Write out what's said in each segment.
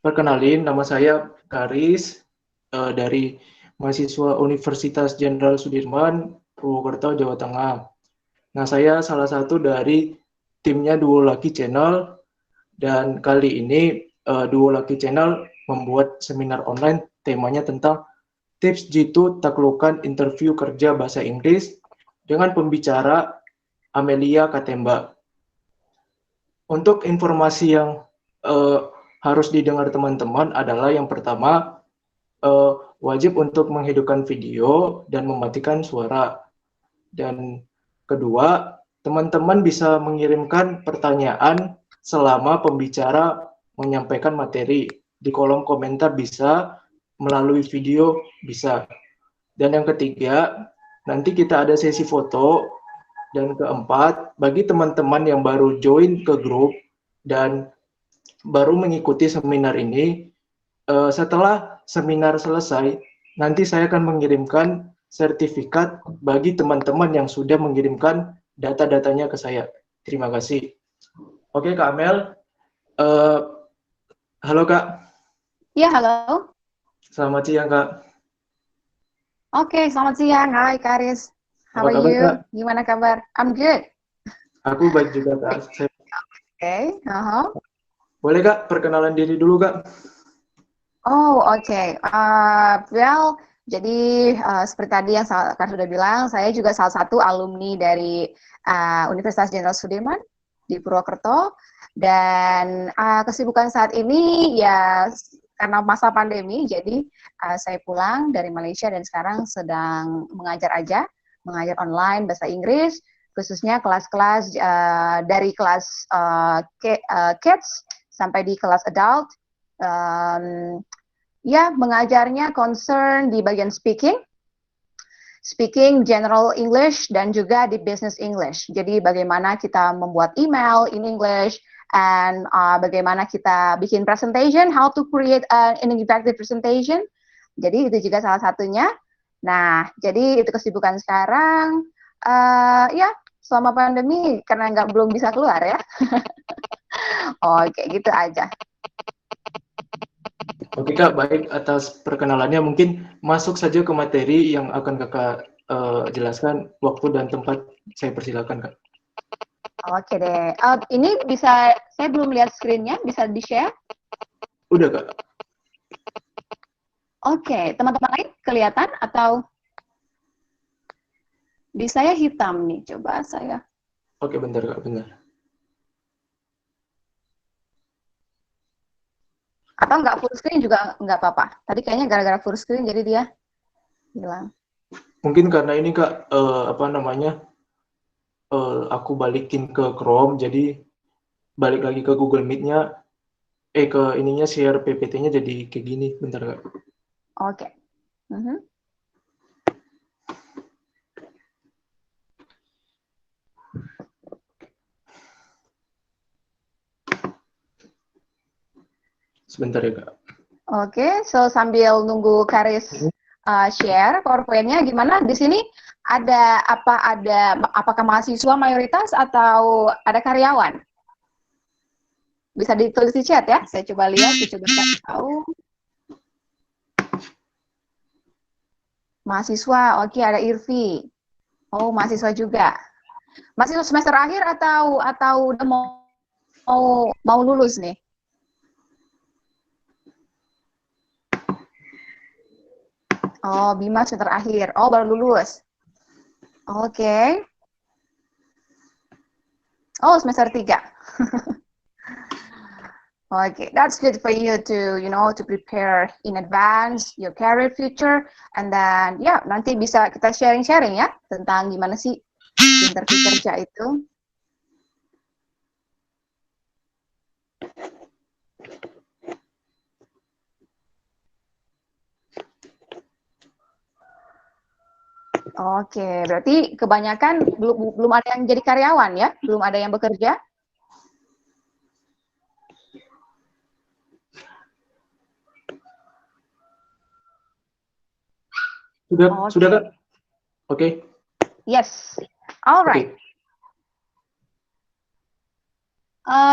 Perkenalin, nama saya Karis dari mahasiswa Universitas Jenderal Sudirman, Purwokerto, Jawa Tengah. Nah, saya salah satu dari timnya Duo Lucky Channel dan kali ini Duo Lucky Channel membuat seminar online temanya tentang tips jitu taklukan interview kerja bahasa Inggris dengan pembicara Amelia Katemba. Untuk informasi yang uh, harus didengar teman-teman adalah yang pertama, wajib untuk menghidupkan video dan mematikan suara. Dan kedua, teman-teman bisa mengirimkan pertanyaan selama pembicara menyampaikan materi. Di kolom komentar bisa, melalui video bisa. Dan yang ketiga, nanti kita ada sesi foto. Dan keempat, bagi teman-teman yang baru join ke grup dan baru mengikuti seminar ini, setelah seminar selesai, nanti saya akan mengirimkan sertifikat bagi teman-teman yang sudah mengirimkan data-datanya ke saya. Terima kasih. Oke, Kak Amel. Halo, Kak. Ya, halo. Selamat siang, Kak. Oke, selamat siang. Hai, Karis. How Apa are kabar, Kak? you? Gimana kabar? I'm good. Aku baik juga, Kak. Oke. Boleh, Kak, perkenalan diri dulu, Kak? Oh, oke. Well, jadi seperti tadi yang Kak sudah bilang, saya juga salah satu alumni dari Universitas Jenderal Sudirman di Purwokerto. Dan kesibukan saat ini ya karena masa pandemi, jadi saya pulang dari Malaysia dan sekarang sedang mengajar online bahasa Inggris, khususnya kelas-kelas dari kelas kids sampai di kelas adult. Ya, mengajarnya concern di bagian speaking general English dan juga di business English. Jadi bagaimana kita membuat email in English and bagaimana kita bikin presentation, how to create an effective presentation. Jadi itu juga salah satunya. Nah, jadi itu kesibukan sekarang. Ya, selama pandemi karena belum bisa keluar ya. Oke, gitu aja. Oke, Kak, baik atas perkenalannya. Mungkin masuk saja ke materi yang akan Kakak jelaskan. Waktu dan tempat saya persilakan, Kak. Oke deh. Ini bisa, saya belum lihat screen-nya, bisa di-share? Udah, Kak. Oke, teman-teman lain kelihatan atau di saya hitam nih? Coba saya. Oke, bentar, Kak, bentar. Atau nggak full screen juga nggak apa-apa. Tadi kayaknya gara-gara full screen jadi dia hilang. Mungkin karena ini, Kak, apa namanya, aku balikin ke Chrome, jadi balik lagi ke Google Meet-nya, ke ininya share PPT-nya jadi kayak gini. Bentar, Kak. Oke. Sebentar ya, Kak. Oke, so sambil nunggu Karis share PowerPoint-nya, gimana di sini apakah mahasiswa mayoritas atau ada karyawan? Bisa ditulis di chat ya. Saya coba lihat, saya coba tahu. Mahasiswa, oke, ada Irvi. Oh, mahasiswa juga. Mahasiswa semester akhir atau udah mau lulus nih? Oh, Bima semester akhir. Oh, baru lulus. Oke. Oh, semester 3. Okay, that's good for you to prepare in advance your career future, and then nanti bisa kita sharing ya tentang gimana sih interview kerja itu. Oke, berarti kebanyakan belum ada yang jadi karyawan ya, belum ada yang bekerja. Sudah Kak? Oke. Yes, alright.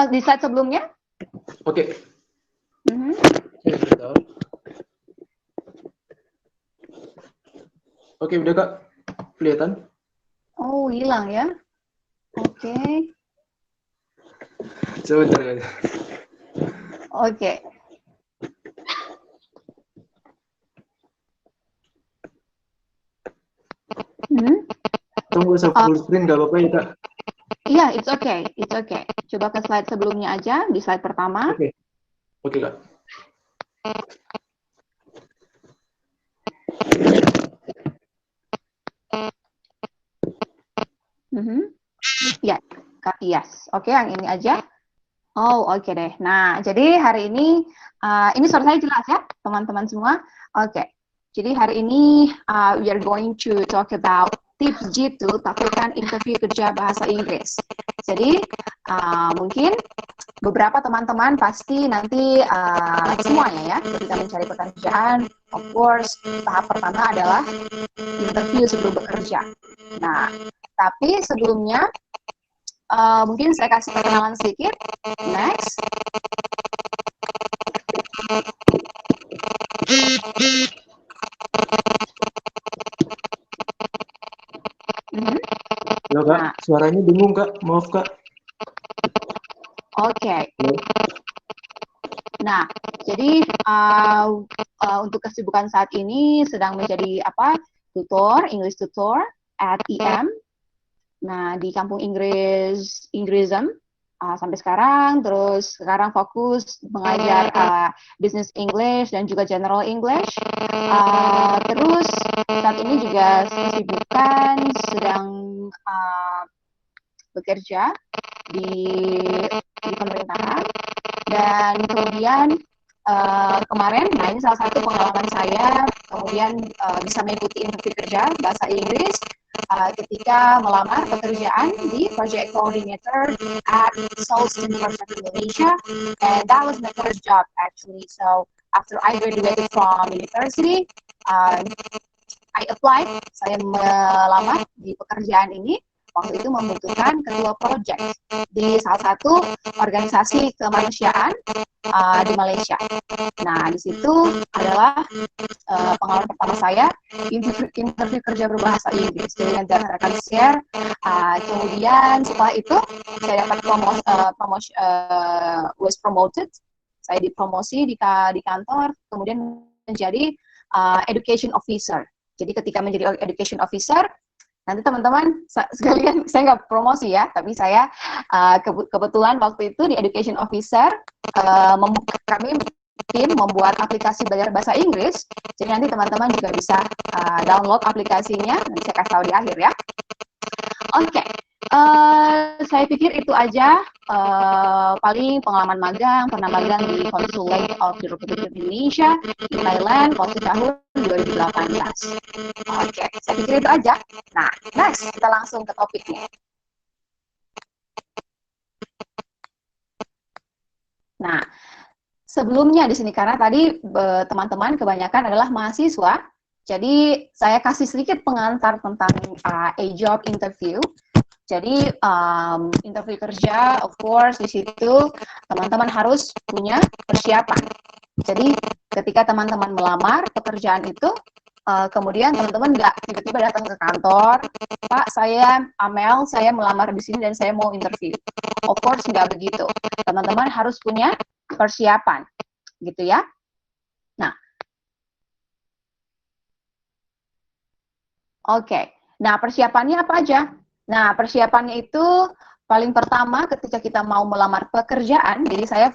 Di slide sebelumnya? Oke. Sebentar. Oke, udah Kak. Kelihatan? Oh, hilang ya. Oke. Sebentar Kak. Oke. Tunggu usah full screen, nggak apa-apa ya Kak? Iya, it's okay. It's okay. Coba ke slide sebelumnya aja, di slide pertama. Oke. Oke Kak. Ya, Kak, yes. Oke, yang ini aja. Oh, oke deh. Nah, jadi hari ini suara saya jelas ya, teman-teman semua? Oke. Jadi hari ini we are going to talk about tips jitu takutkan interview kerja bahasa Inggris. Jadi mungkin beberapa teman-teman pasti nanti semuanya ya, ketika mencari pekerjaan, of course tahap pertama adalah interview sebelum bekerja. Nah, tapi sebelumnya mungkin saya kasih perkenalan sedikit. Next. Halo Kak, suaranya bingung Kak, maaf Kak. Oke. Nah, jadi untuk kesibukan saat ini sedang menjadi English tutor at EM. Nah, di kampung Inggrism sampai sekarang, terus sekarang fokus mengajar business English dan juga general English. Terus saat ini juga kesibukan sedang bekerja di pemerintahan, dan kemudian kemarin, nah ini salah satu pengalaman saya, kemudian bisa mengikuti interview kerja bahasa Inggris ketika melamar pekerjaan di Project Coordinator at South University Indonesia, and that was my first job actually. So after I graduated from university, I applied, saya melamar di pekerjaan ini. Waktu itu membutuhkan ketua project di salah satu organisasi kemanusiaan di Malaysia. Nah, di situ adalah pengalaman pertama saya interview kerja berbahasa Inggris. Jadi nanti akan share. Kemudian setelah itu saya dapat was promoted. Saya dipromosi di kantor, kemudian menjadi education officer. Jadi ketika menjadi education officer, nanti teman-teman sekalian, saya nggak promosi ya, tapi saya kebetulan waktu itu di education officer kami tim membuat aplikasi belajar bahasa Inggris. Jadi nanti teman-teman juga bisa download aplikasinya, nanti saya kasih tahu di akhir ya. Oke, saya pikir itu aja paling pengalaman magang, pernah magang di Konsulat of the Republic of Indonesia di Thailand waktu tahun 2018. Oke, saya pikir itu aja. Nah, next kita langsung ke topiknya. Nah, sebelumnya di sini karena tadi teman-teman kebanyakan adalah mahasiswa, jadi saya kasih sedikit pengantar tentang a job interview. Jadi interview kerja, of course, di situ teman-teman harus punya persiapan. Jadi ketika teman-teman melamar pekerjaan itu, kemudian teman-teman nggak tiba-tiba datang ke kantor, Pak, saya Amel, saya melamar di sini dan saya mau interview. Of course nggak begitu. Teman-teman harus punya persiapan, gitu ya. Nah, oke. Nah, persiapannya apa aja? Nah, persiapannya itu paling pertama ketika kita mau melamar pekerjaan, jadi saya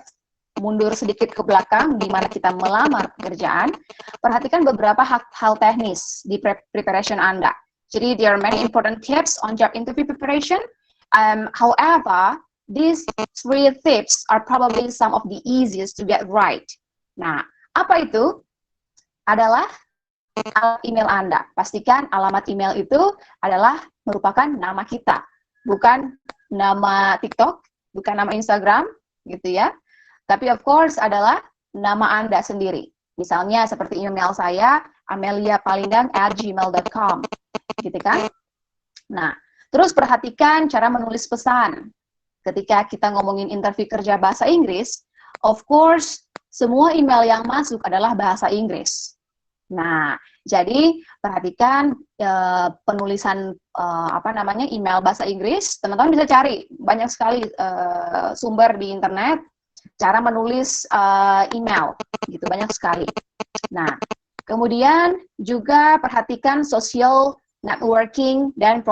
mundur sedikit ke belakang di mana kita melamar pekerjaan, perhatikan beberapa hal teknis di preparation Anda. Jadi, there are many important tips on job interview preparation. However, these 3 tips are probably some of the easiest to get right. Nah, apa itu? Adalah alamat email Anda. Pastikan alamat email itu adalah merupakan nama kita, bukan nama TikTok, bukan nama Instagram, gitu ya. Tapi of course adalah nama Anda sendiri. Misalnya seperti email saya, ameliapalindang@gmail.com, gitu kan? Nah, terus perhatikan cara menulis pesan. Ketika kita ngomongin interview kerja bahasa Inggris, of course semua email yang masuk adalah bahasa Inggris. Nah, jadi perhatikan penulisan email bahasa Inggris. Teman-teman bisa cari banyak sekali sumber di internet cara menulis email, gitu banyak sekali. Nah, kemudian juga perhatikan social networking dan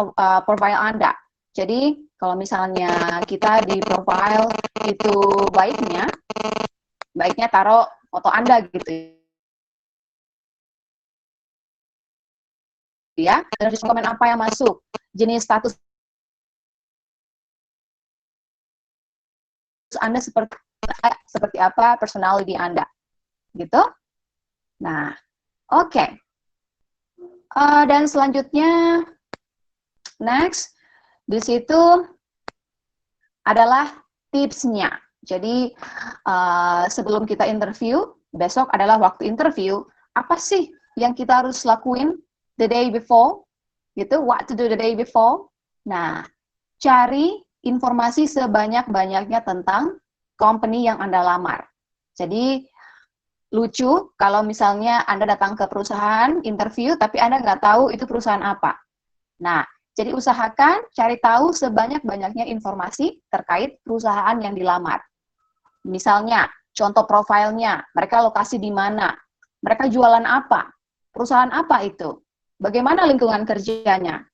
profile Anda. Jadi kalau misalnya kita di profile itu baiknya taruh foto Anda gitu ya, dan komen apa yang masuk, jenis status Anda seperti apa, personality Anda, gitu. Nah, oke. Dan selanjutnya, next, di situ adalah tipsnya. Jadi sebelum kita interview, besok adalah waktu interview, apa sih yang kita harus lakuin the day before, gitu, what to do the day before. Nah, cari informasi sebanyak-banyaknya tentang company yang Anda lamar. Jadi, lucu kalau misalnya Anda datang ke perusahaan, interview, tapi Anda nggak tahu itu perusahaan apa. Nah, jadi usahakan cari tahu sebanyak-banyaknya informasi terkait perusahaan yang dilamar. Misalnya, contoh profilnya, mereka lokasi di mana, mereka jualan apa, perusahaan apa itu, bagaimana lingkungan kerjanya.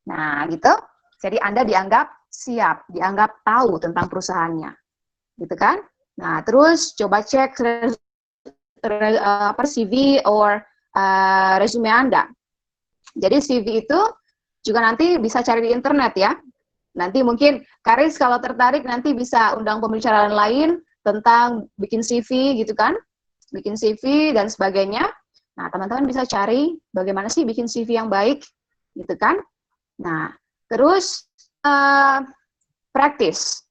Nah, gitu. Jadi Anda dianggap siap, dianggap tahu tentang perusahaannya. Gitu kan? Nah, terus coba cek CV or resume Anda. Jadi CV itu juga nanti bisa cari di internet ya. Nanti mungkin Karis kalau tertarik nanti bisa undang pembicaraan lain tentang bikin CV gitu kan. Bikin CV dan sebagainya. Nah, teman-teman bisa cari bagaimana sih bikin CV yang baik gitu kan. Nah, terus practice.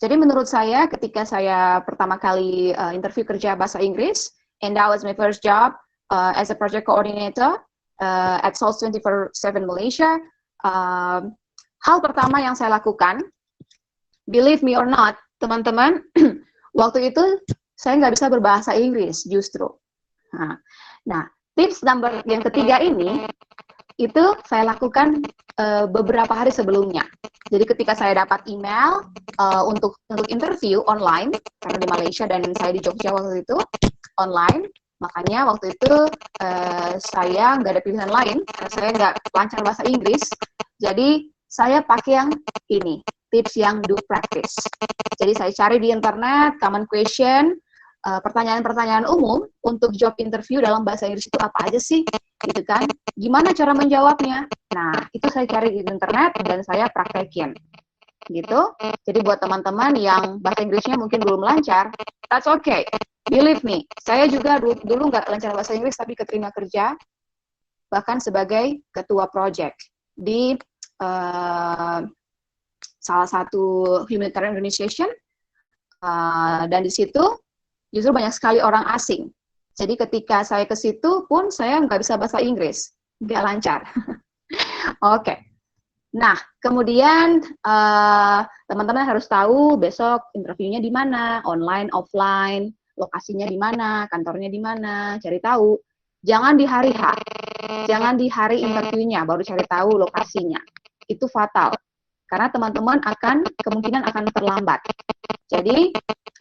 Jadi menurut saya ketika saya pertama kali interview kerja bahasa Inggris, and that was my first job as a project coordinator at Souls 24/7 Malaysia, hal pertama yang saya lakukan, believe me or not, teman-teman, waktu itu saya nggak bisa berbahasa Inggris justru. Nah, tips number yang ketiga ini, itu saya lakukan beberapa hari sebelumnya. Jadi ketika saya dapat email untuk interview online, karena di Malaysia dan saya di Jogja waktu itu, online, makanya waktu itu saya nggak ada pilihan lain, karena saya nggak lancar bahasa Inggris, jadi saya pakai yang ini, tips yang do practice. Jadi saya cari di internet, common question, pertanyaan-pertanyaan umum untuk job interview dalam bahasa Inggris itu apa aja sih, gitu kan? Gimana cara menjawabnya? Nah, itu saya cari di internet dan saya praktekin, gitu. Jadi buat teman-teman yang bahasa Inggrisnya mungkin belum lancar, that's okay. Believe me, saya juga dulu nggak lancar bahasa Inggris tapi keterima kerja, bahkan sebagai ketua project di salah satu humanitarian organization, dan di situ justru banyak sekali orang asing. Jadi ketika saya ke situ pun saya nggak bisa bahasa Inggris, nggak lancar. Oke. Nah, kemudian teman-teman harus tahu besok interviewnya di mana, online, offline, lokasinya di mana, kantornya di mana, cari tahu. Jangan di hari H, jangan di hari interviewnya baru cari tahu lokasinya. Itu fatal, karena teman-teman kemungkinan akan terlambat. Jadi,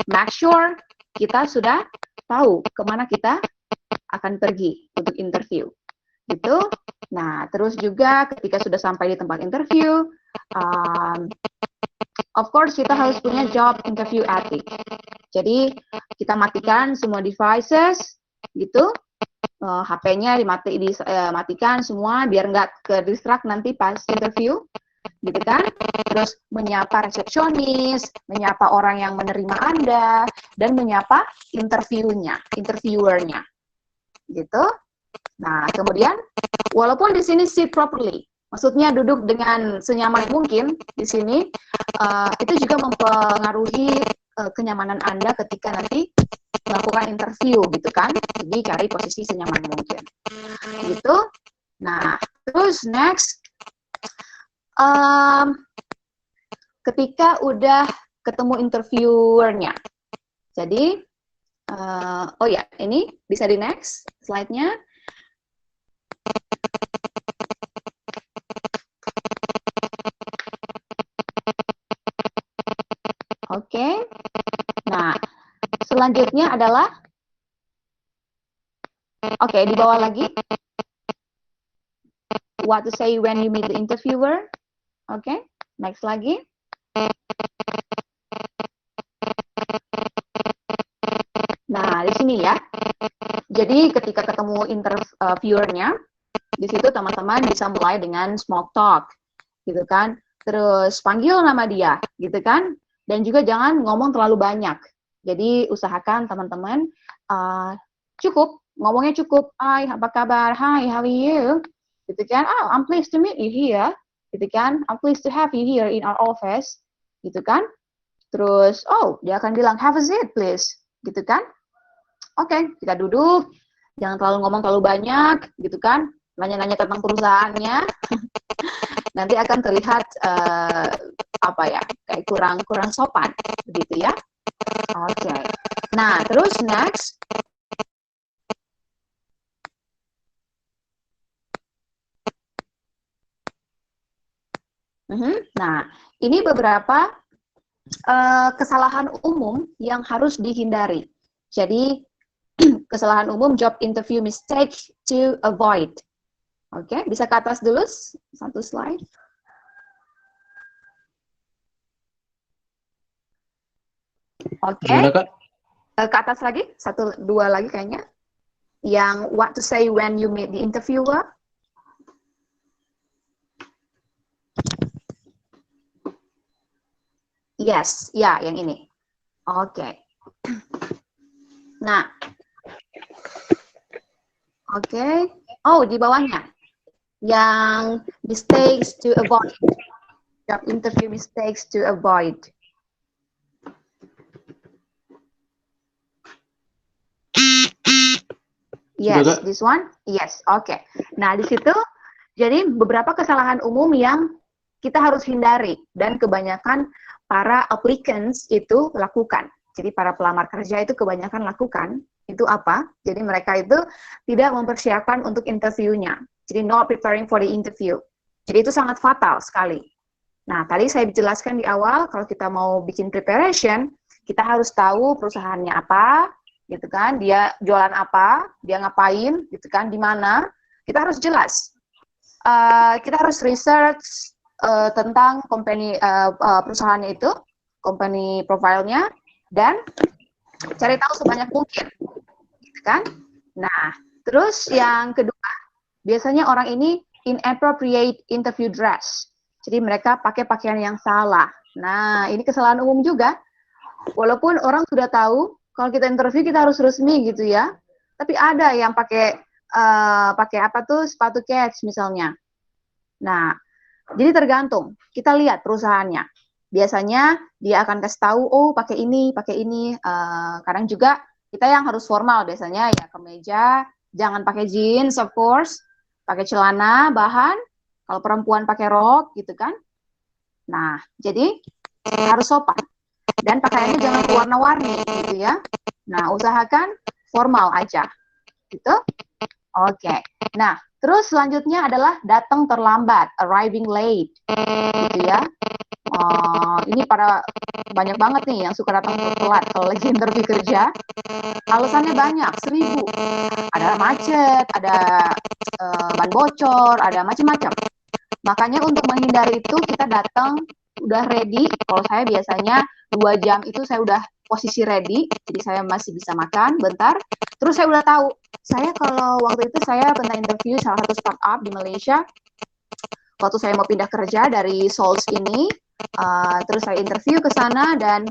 make sure kita sudah tahu kemana kita akan pergi untuk interview. Gitu. Nah, terus juga ketika sudah sampai di tempat interview, of course kita harus punya job interview ethic. Jadi kita matikan semua devices, gitu. HP-nya dimatikan semua biar nggak ke distract nanti pas interview, gitu kan? Terus menyapa resepsionis, menyapa orang yang menerima Anda, dan menyapa interviewernya, gitu. Nah, kemudian walaupun di sini sit properly, maksudnya duduk dengan senyaman mungkin di sini, itu juga mempengaruhi kenyamanan Anda ketika nanti melakukan interview, gitu kan? Jadi cari posisi senyaman mungkin, gitu. Nah, terus next, ketika udah ketemu interviewernya, jadi Oh ya, ini bisa di next slide-nya. Oke. Nah, selanjutnya adalah di bawah lagi. What to say when you meet the interviewer. Oke, next lagi. Nah, di sini ya. Jadi ketika ketemu interviewernya, di situ teman-teman bisa mulai dengan small talk, gitu kan. Terus panggil nama dia, gitu kan. Dan juga jangan ngomong terlalu banyak. Jadi usahakan teman-teman cukup, ngomongnya cukup. Hai, apa kabar? Hi, how are you? Gitu kan. Oh, I'm pleased to meet you here. Gitu kan. I'm pleased to have you here in our office. Gitu kan. Terus, oh, dia akan bilang, have a seat, please. Gitu kan. Oke, kita duduk. Jangan terlalu ngomong terlalu banyak, gitu kan. Nanya-nanya tentang perusahaannya. Nanti akan terlihat kayak kurang sopan, begitu ya. Oke. Nah, terus next. Nah, ini beberapa kesalahan umum yang harus dihindari. Jadi, kesalahan umum job interview mistake to avoid. Oke, bisa ke atas dulu, satu slide. Oke, ke atas lagi, satu, dua lagi kayaknya. Yang what to say when you meet the interviewer. Yes, ya, yang ini. Oke. Nah, oke. Oh, di bawahnya. Yang mistakes to avoid. Job interview mistakes to avoid. Yes, this one. Yes, oke. Nah, di situ jadi beberapa kesalahan umum yang kita harus hindari dan kebanyakan para applicants itu lakukan. Jadi para pelamar kerja itu kebanyakan lakukan itu apa? Jadi mereka itu tidak mempersiapkan untuk interviewnya. Jadi not preparing for the interview. Jadi itu sangat fatal sekali. Nah, tadi saya jelaskan di awal kalau kita mau bikin preparation, kita harus tahu perusahaannya apa, gitu kan? Dia jualan apa, dia ngapain, gitu kan? Di mana? Kita harus jelas. Kita harus research tentang company perusahaannya itu, company profile-nya, dan cari tahu sebanyak mungkin, gitu kan? Nah, terus yang kedua, biasanya orang ini inappropriate interview dress. Jadi mereka pakai pakaian yang salah. Nah, ini kesalahan umum juga. Walaupun orang sudah tahu kalau kita interview kita harus resmi gitu ya, tapi ada yang pakai sepatu kets misalnya. Nah, jadi tergantung. Kita lihat perusahaannya. Biasanya dia akan kasih tahu, oh pakai ini. Kadang juga kita yang harus formal biasanya ya kemeja, jangan pakai jeans of course, pakai celana, bahan. Kalau perempuan pakai rok gitu kan. Nah, jadi harus sopan. Dan pakaiannya jangan warna-warni gitu ya. Nah, usahakan formal aja. Gitu. Oke. Nah, terus selanjutnya adalah datang terlambat, arriving late, gitu ya. Ini banyak banget nih yang suka datang telat kalau lagi interview kerja. Alasannya banyak, 1000. Ada macet, ada ban bocor, ada macam-macam. Makanya untuk menghindari itu kita datang udah ready. Kalau saya biasanya 2 jam itu saya udah posisi ready, jadi saya masih bisa makan bentar. Terus saya udah tahu, saya kalau waktu itu saya pernah interview salah satu startup di Malaysia. Waktu saya mau pindah kerja dari Souls ini, terus saya interview ke sana dan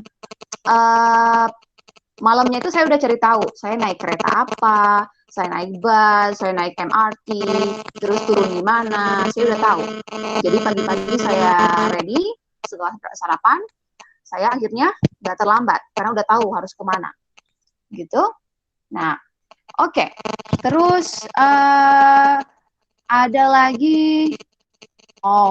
malamnya itu saya udah cari tahu, saya naik kereta apa, saya naik bus, saya naik MRT, terus turun di mana, saya udah tahu. Jadi pagi-pagi saya ready, setelah sarapan, saya akhirnya udah terlambat, karena udah tahu harus kemana. Gitu. Nah, oke. Terus ada lagi,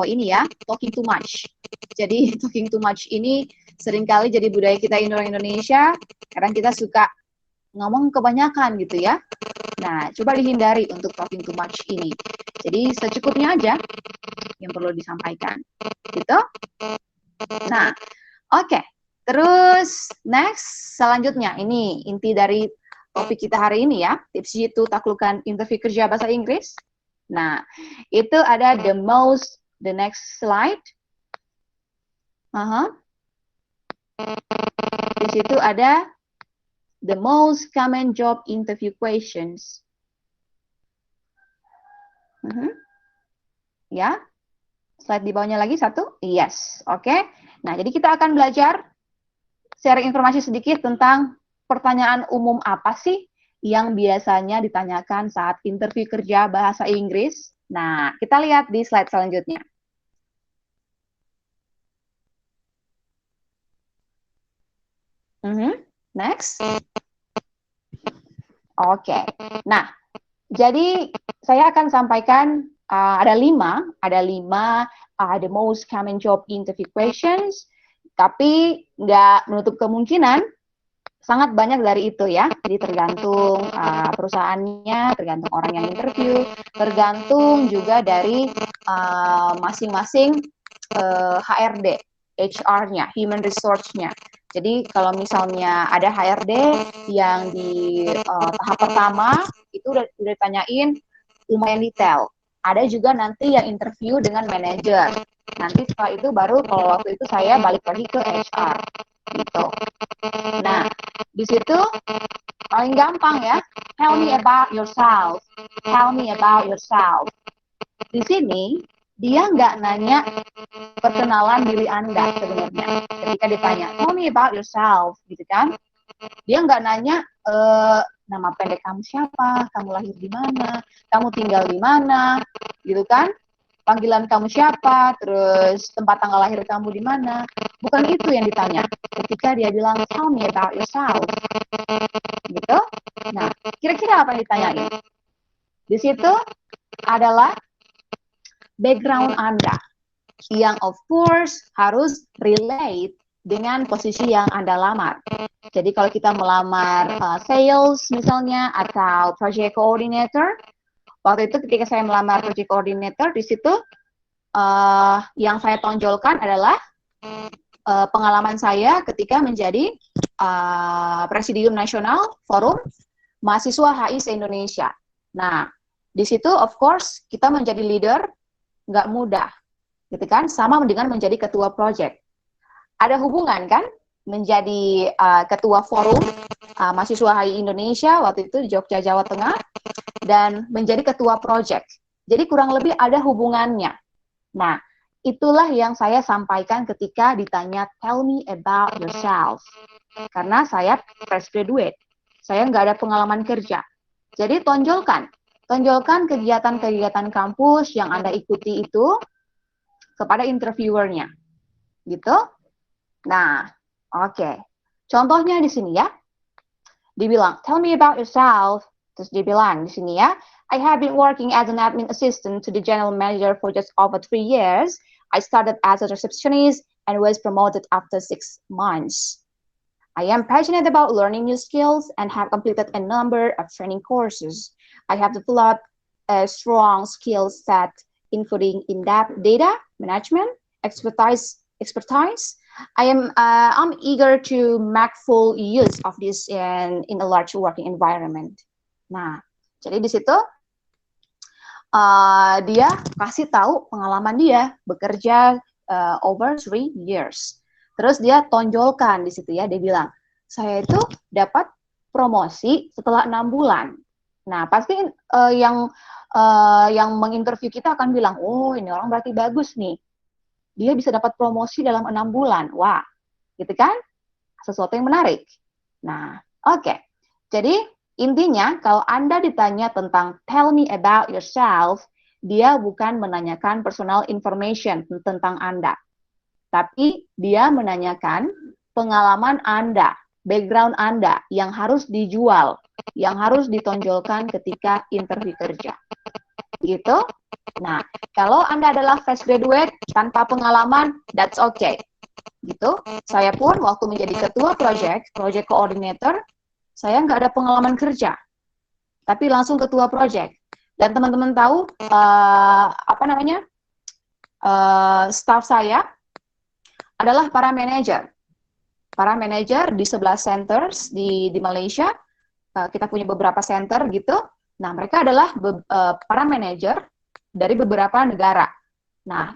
ini ya, talking too much. Jadi talking too much ini seringkali jadi budaya kita Indonesia, kadang kita suka ngomong kebanyakan gitu ya. Nah, coba dihindari untuk talking too much ini. Jadi secukupnya aja yang perlu disampaikan. Gitu. Nah, oke. Terus next, selanjutnya ini inti dari topik kita hari ini ya, tips jitu taklukkan interview kerja bahasa Inggris. Nah, itu ada the next slide. Di situ ada the most common job interview questions. Ya, slide di bawahnya lagi satu. Yes, oke. Nah, jadi kita akan belajar share informasi sedikit tentang pertanyaan umum apa sih yang biasanya ditanyakan saat interview kerja bahasa Inggris. Nah, kita lihat di slide selanjutnya. Next. Oke. Nah, jadi saya akan sampaikan ada lima the most common job interview questions, tapi nggak menutup kemungkinan sangat banyak dari itu ya. Jadi tergantung perusahaannya, tergantung orang yang interview, tergantung juga dari masing-masing HRD, HR-nya, human resource-nya. Jadi kalau misalnya ada HRD yang di tahap pertama itu udah ditanyain lumayan detail. Ada juga nanti yang interview dengan manajer. Nanti setelah itu baru kalau waktu itu saya balik lagi ke HR gitu. Nah, di situ paling gampang ya. Tell me about yourself. Tell me about yourself. Di sini dia nggak nanya perkenalan diri Anda sebenarnya. Ketika ditanya, tell me about yourself, gitu kan? Dia nggak nanya nama pendek kamu siapa, kamu lahir di mana, kamu tinggal di mana, gitu kan? Panggilan kamu siapa, terus tempat tanggal lahir kamu di mana. Bukan itu yang ditanya. Ketika dia bilang, tell me about yourself, gitu. Nah, kira-kira apa yang ditanyain? Di situ adalah background Anda, yang of course harus relate dengan posisi yang Anda lamar. Jadi kalau kita melamar sales misalnya atau project coordinator, waktu itu ketika saya melamar project coordinator, di situ yang saya tonjolkan adalah pengalaman saya ketika menjadi Presidium Nasional Forum Mahasiswa HI se-Indonesia. Nah, di situ of course kita menjadi leader nggak mudah, gitu kan? Sama dengan menjadi ketua project. Ada hubungan kan? Menjadi ketua forum mahasiswa HI Indonesia waktu itu di Jogja, Jawa Tengah, dan menjadi ketua project. Jadi kurang lebih ada hubungannya. Nah, itulah yang saya sampaikan ketika ditanya tell me about yourself. Karena saya fresh graduate, saya nggak ada pengalaman kerja. Jadi tonjolkan kegiatan-kegiatan kampus yang Anda ikuti itu kepada interviewernya, gitu. Nah, oke. Contohnya di sini ya, dibilang, tell me about yourself. Terus dibilang di sini ya, I have been working as an admin assistant to the general manager for just over 3 years. I started as a receptionist and was promoted after 6 months. I am passionate about learning new skills and have completed a number of training courses. I have developed a strong skill set, including in-depth data management, expertise. I'm eager to make full use of this in a large working environment. Nah, jadi di situ dia kasih tahu pengalaman dia bekerja over 3 years. Terus dia tonjolkan di situ ya, dia bilang, saya itu dapat promosi setelah 6 bulan. Nah, pasti yang menginterview kita akan bilang, oh ini orang berarti bagus nih. Dia bisa dapat promosi dalam 6 bulan. Wah, gitu kan? Sesuatu yang menarik. Nah, oke. Jadi, intinya kalau Anda ditanya tentang tell me about yourself, dia bukan menanyakan personal information tentang Anda. Tapi dia menanyakan pengalaman Anda, background Anda yang harus dijual, yang harus ditonjolkan ketika interview kerja. Gitu. Nah, kalau Anda adalah fresh graduate tanpa pengalaman, that's okay. Gitu. Saya pun waktu menjadi ketua project coordinator, saya nggak ada pengalaman kerja, tapi langsung ketua project. Dan teman-teman tahu staff saya adalah para manajer. Para manajer di 11 centers di Malaysia. Kita punya beberapa center gitu. Nah, mereka adalah para manajer dari beberapa negara. Nah,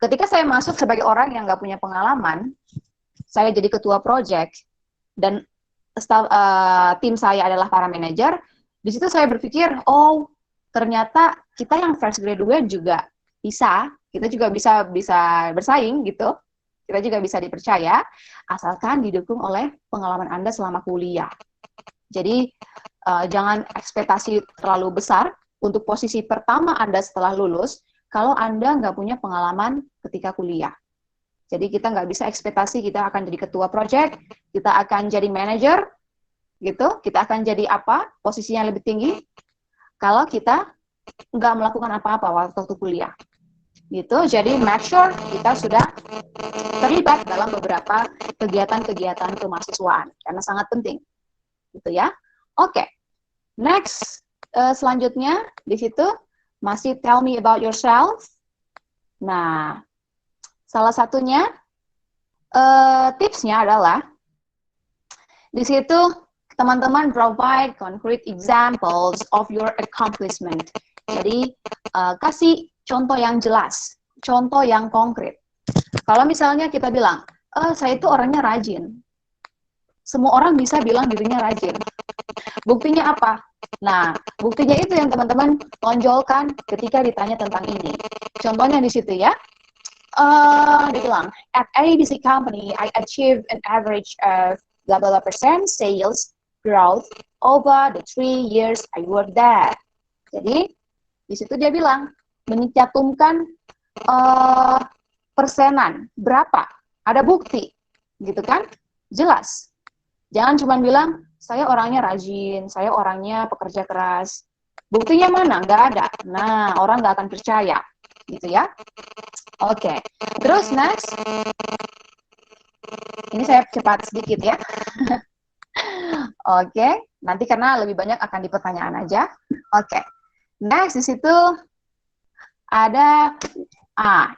ketika saya masuk sebagai orang yang nggak punya pengalaman, saya jadi ketua project, dan tim saya adalah para manajer. Di situ saya berpikir, oh ternyata kita yang fresh graduate juga bisa, kita juga bisa bersaing gitu, kita juga bisa dipercaya, asalkan didukung oleh pengalaman Anda selama kuliah. Jadi jangan ekspektasi terlalu besar untuk posisi pertama Anda setelah lulus, kalau Anda nggak punya pengalaman ketika kuliah. Jadi kita nggak bisa ekspektasi kita akan jadi ketua project, kita akan jadi manager, gitu, kita akan jadi apa, posisinya lebih tinggi, kalau kita nggak melakukan apa-apa waktu kuliah. Gitu, jadi make sure kita sudah terlibat dalam beberapa kegiatan-kegiatan kemahasiswaan, karena sangat penting. Gitu ya. Oke, next, selanjutnya di situ masih tell me about yourself. Nah, salah satunya tipsnya adalah di situ teman-teman provide concrete examples of your accomplishment. Jadi kasih contoh yang jelas, contoh yang konkret. Kalau misalnya kita bilang, saya itu orangnya rajin. Semua orang bisa bilang dirinya rajin. Buktinya apa? Nah, buktinya itu yang teman-teman tonjolkan ketika ditanya tentang ini. Contohnya di situ ya. Dia bilang, at ABC company, I achieved an average of blah blah percent sales growth over the 3 years I worked there. Jadi di situ dia bilang mencantumkan persenan berapa, ada bukti, gitu kan? Jelas. Jangan cuma bilang saya orangnya rajin, saya orangnya pekerja keras. Buktinya mana? Nggak ada. Nah, orang nggak akan percaya, gitu ya. Oke. Terus next. Ini saya cepat sedikit ya. Oke, nanti karena lebih banyak akan di pertanyaan aja. Oke, next di situ ada,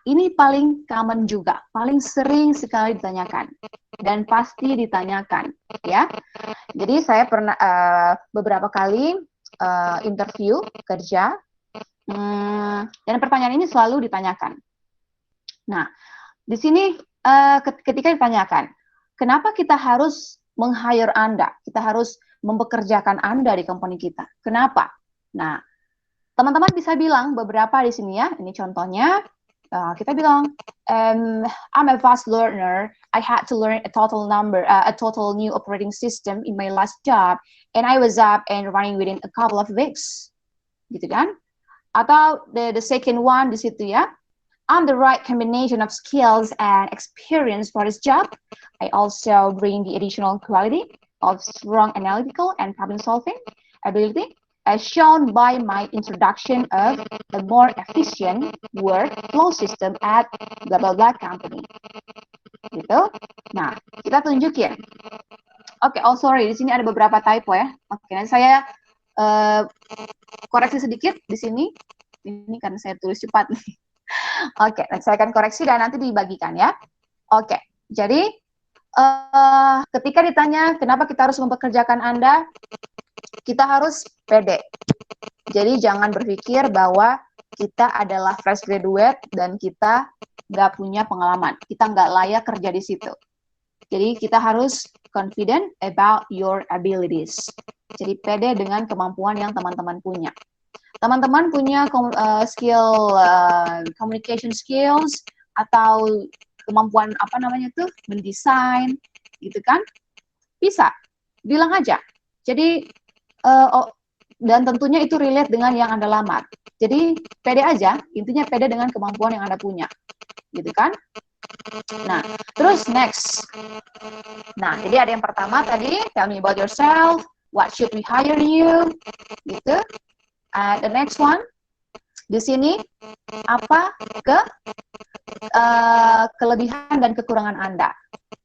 ini paling common juga, paling sering sekali ditanyakan dan pasti ditanyakan, ya. Jadi saya pernah beberapa kali interview kerja, dan pertanyaan ini selalu ditanyakan. Nah, di sini ketika ditanyakan, kenapa kita harus meng-hire Anda? Kita harus mempekerjakan Anda di company kita. Kenapa? Nah, teman-teman bisa bilang beberapa di sini ya. Ini contohnya. Kita bilang, I'm a fast learner. I had to learn a total new operating system in my last job, and I was up and running within a couple of weeks. Gitu kan? Atau the second one di situ ya. I'm the right combination of skills and experience for this job. I also bring the additional quality of strong analytical and problem-solving ability, as shown by my introduction of a more efficient workflow system at blah blah blah company. Gitu. Nah, kita tunjukin. Oke, sorry, di sini ada beberapa typo ya. Oke, nanti saya koreksi sedikit di sini. Ini karena saya tulis cepat nih. Oke, saya akan koreksi dan nanti dibagikan ya. Oke, jadi ketika ditanya kenapa kita harus mempekerjakan Anda, kita harus pede. Jadi jangan berpikir bahwa kita adalah fresh graduate dan kita nggak punya pengalaman, kita nggak layak kerja di situ. Jadi kita harus confident about your abilities. Jadi pede dengan kemampuan yang teman-teman punya. Teman-teman punya skill communication skills atau kemampuan mendesain, gitu kan? Bisa, bilang aja. Jadi dan tentunya itu relate dengan yang Anda lamar. Jadi pede aja, intinya pede dengan kemampuan yang Anda punya, gitu kan? Nah, terus next. Nah, jadi ada yang pertama tadi, tell me about yourself, what should we hire you, gitu. The next one, di sini apa kelebihan dan kekurangan Anda.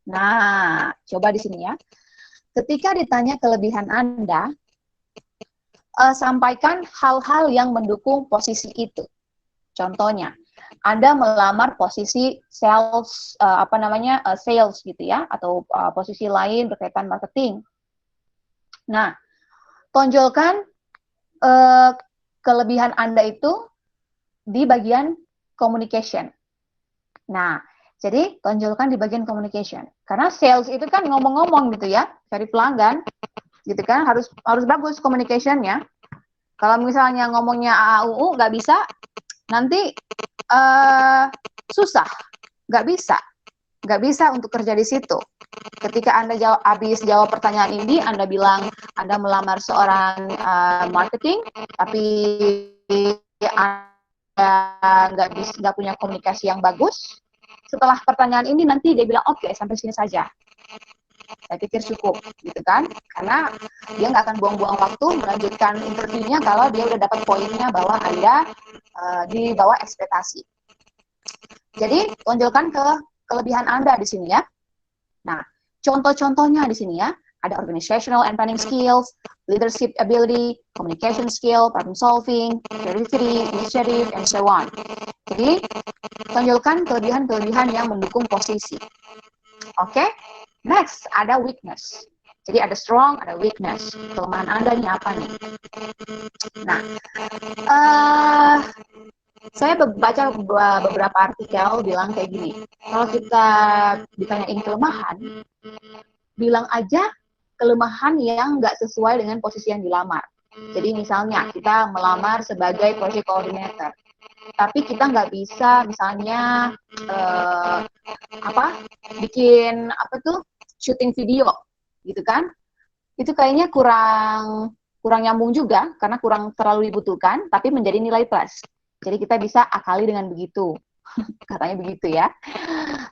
Nah, coba di sini ya. ketika ditanya kelebihan Anda, sampaikan hal-hal yang mendukung posisi itu. Contohnya, Anda melamar posisi sales, sales gitu ya, atau posisi lain berkaitan marketing. Nah, tonjolkan kelebihan Anda itu di bagian communication. Nah, jadi tonjolkan di bagian communication. Karena sales itu kan ngomong-ngomong gitu ya, cari pelanggan, gitu kan, harus bagus communication-nya. Kalau misalnya ngomongnya AAUU nggak bisa, nanti susah, nggak bisa untuk kerja di situ. Ketika Anda habis jawab pertanyaan ini, Anda bilang Anda melamar seorang marketing, tapi Anda nggak punya komunikasi yang bagus. Setelah pertanyaan ini nanti dia bilang oke, sampai sini saja. Saya pikir cukup, gitu kan? Karena dia nggak akan buang-buang waktu melanjutkan interviewnya kalau dia udah dapat poinnya bahwa Anda di bawah ekspektasi. Jadi tonjolkan kelebihan Anda di sini ya. Nah, contoh-contohnya di sini ya, ada organizational and planning skills, leadership ability, communication skill, problem solving, creativity, initiative, and so on. Jadi, tonjolkan kelebihan-kelebihan yang mendukung posisi. Oke? Next, ada weakness. Jadi ada strong, ada weakness. Kelemahan Anda ini apa nih? Nah, saya baca beberapa artikel bilang kayak gini. Kalau kita ditanyain kelemahan, bilang aja kelemahan yang nggak sesuai dengan posisi yang dilamar. Jadi misalnya kita melamar sebagai project coordinator, tapi kita nggak bisa misalnya bikin syuting video, gitu kan? Itu kayaknya kurang nyambung juga karena kurang terlalu dibutuhkan, tapi menjadi nilai plus. Jadi kita bisa akali dengan begitu, katanya begitu ya.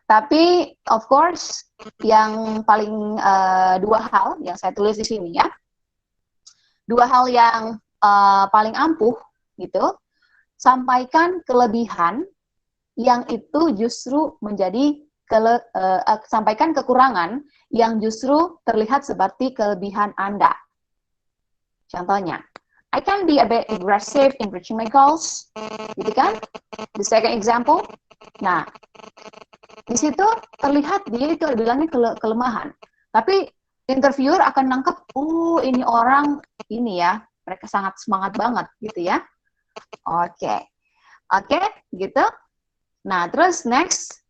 Tapi of course yang paling dua hal yang saya tulis di sini ya, dua hal yang paling ampuh gitu, sampaikan kelebihan yang itu justru menjadi sampaikan kekurangan yang justru terlihat seperti kelebihan Anda. Contohnya, I can be a bit aggressive in reaching my goals, gitu kan? The second example, nah, di situ terlihat dia itu bilangnya kelemahan, tapi interviewer akan nangkep, ini orang ini ya, mereka sangat semangat banget, gitu ya. Oke, gitu. Nah, terus next,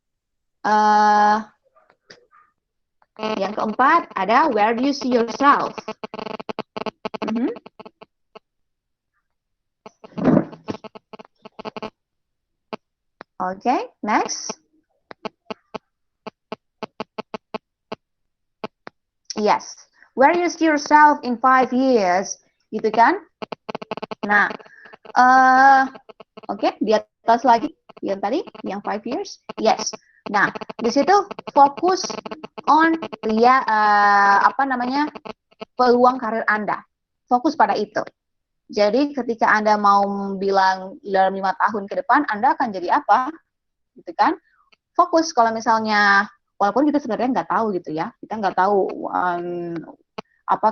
yang keempat ada where do you see yourself? Okay, next. Yes, where you see yourself in 5 years, gitu kan? Nah, di atas lagi, yang tadi, yang 5 years, yes. Nah, di situ fokus on peluang karir Anda. Fokus pada itu. Jadi ketika Anda mau bilang dalam 5 tahun ke depan, Anda akan jadi apa? Gitu kan? Fokus kalau misalnya, walaupun kita sebenarnya nggak tahu gitu ya, kita nggak tahu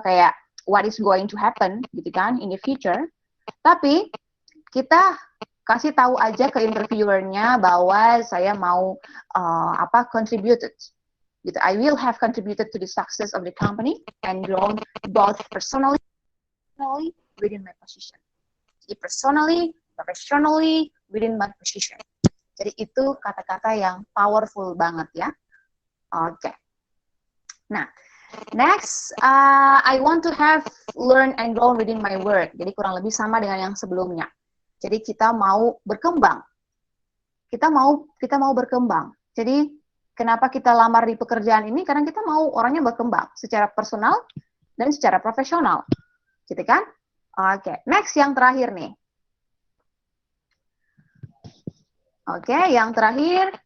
kayak what is going to happen gitu kan in the future. Tapi kita kasih tahu aja ke interviewernya bahwa saya mau contributed. Gitu. I will have contributed to the success of the company and grown both personally within my position. Jadi personally, professionally within my position. Jadi itu kata-kata yang powerful banget ya. Oke. Nah, next, I want to have learn and grow within my work. Jadi kurang lebih sama dengan yang sebelumnya. Jadi kita mau berkembang. Kita mau berkembang. Jadi kenapa kita lamar di pekerjaan ini? Karena kita mau orangnya berkembang secara personal dan secara profesional. Gitu kan? Oke, next yang terakhir nih. Oke, yang terakhir.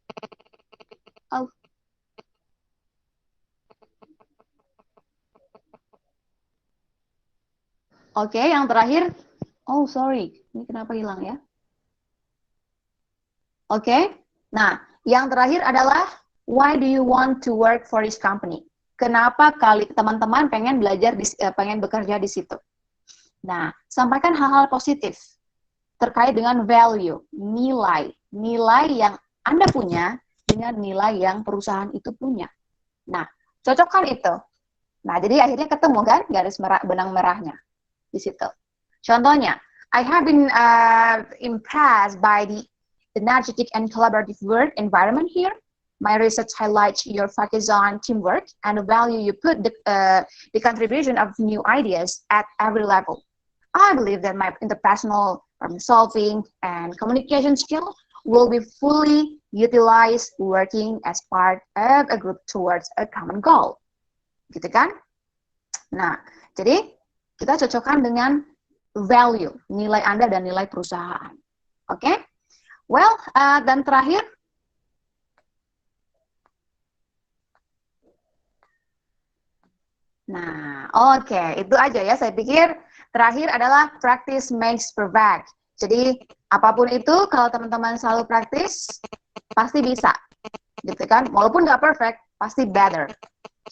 Oke, yang terakhir. Sorry. Ini kenapa hilang ya? Oke. Nah, yang terakhir adalah why do you want to work for this company? kenapa teman-teman pengen belajar, pengen bekerja di situ. Nah, sampaikan hal-hal positif terkait dengan value, nilai yang Anda punya dengan nilai yang perusahaan itu punya. Nah, cocokkan itu. Nah, jadi akhirnya ketemu kan garis benang merahnya di situ. Contohnya, I have been impressed by the energetic and collaborative work environment here. My research highlights your focus on teamwork and the value you put the contribution of new ideas at every level. I believe that my interpersonal problem solving and communication skill will be fully utilized working as part of a group towards a common goal. Gitu kan? Nah, jadi kita cocokkan dengan value, nilai Anda dan nilai perusahaan. Oke? Okay? Well, dan terakhir, nah, oke, itu aja ya. Saya pikir terakhir adalah practice makes perfect. Jadi apapun itu, kalau teman-teman selalu praktis, pasti bisa, gitu kan? Walaupun nggak perfect, pasti better.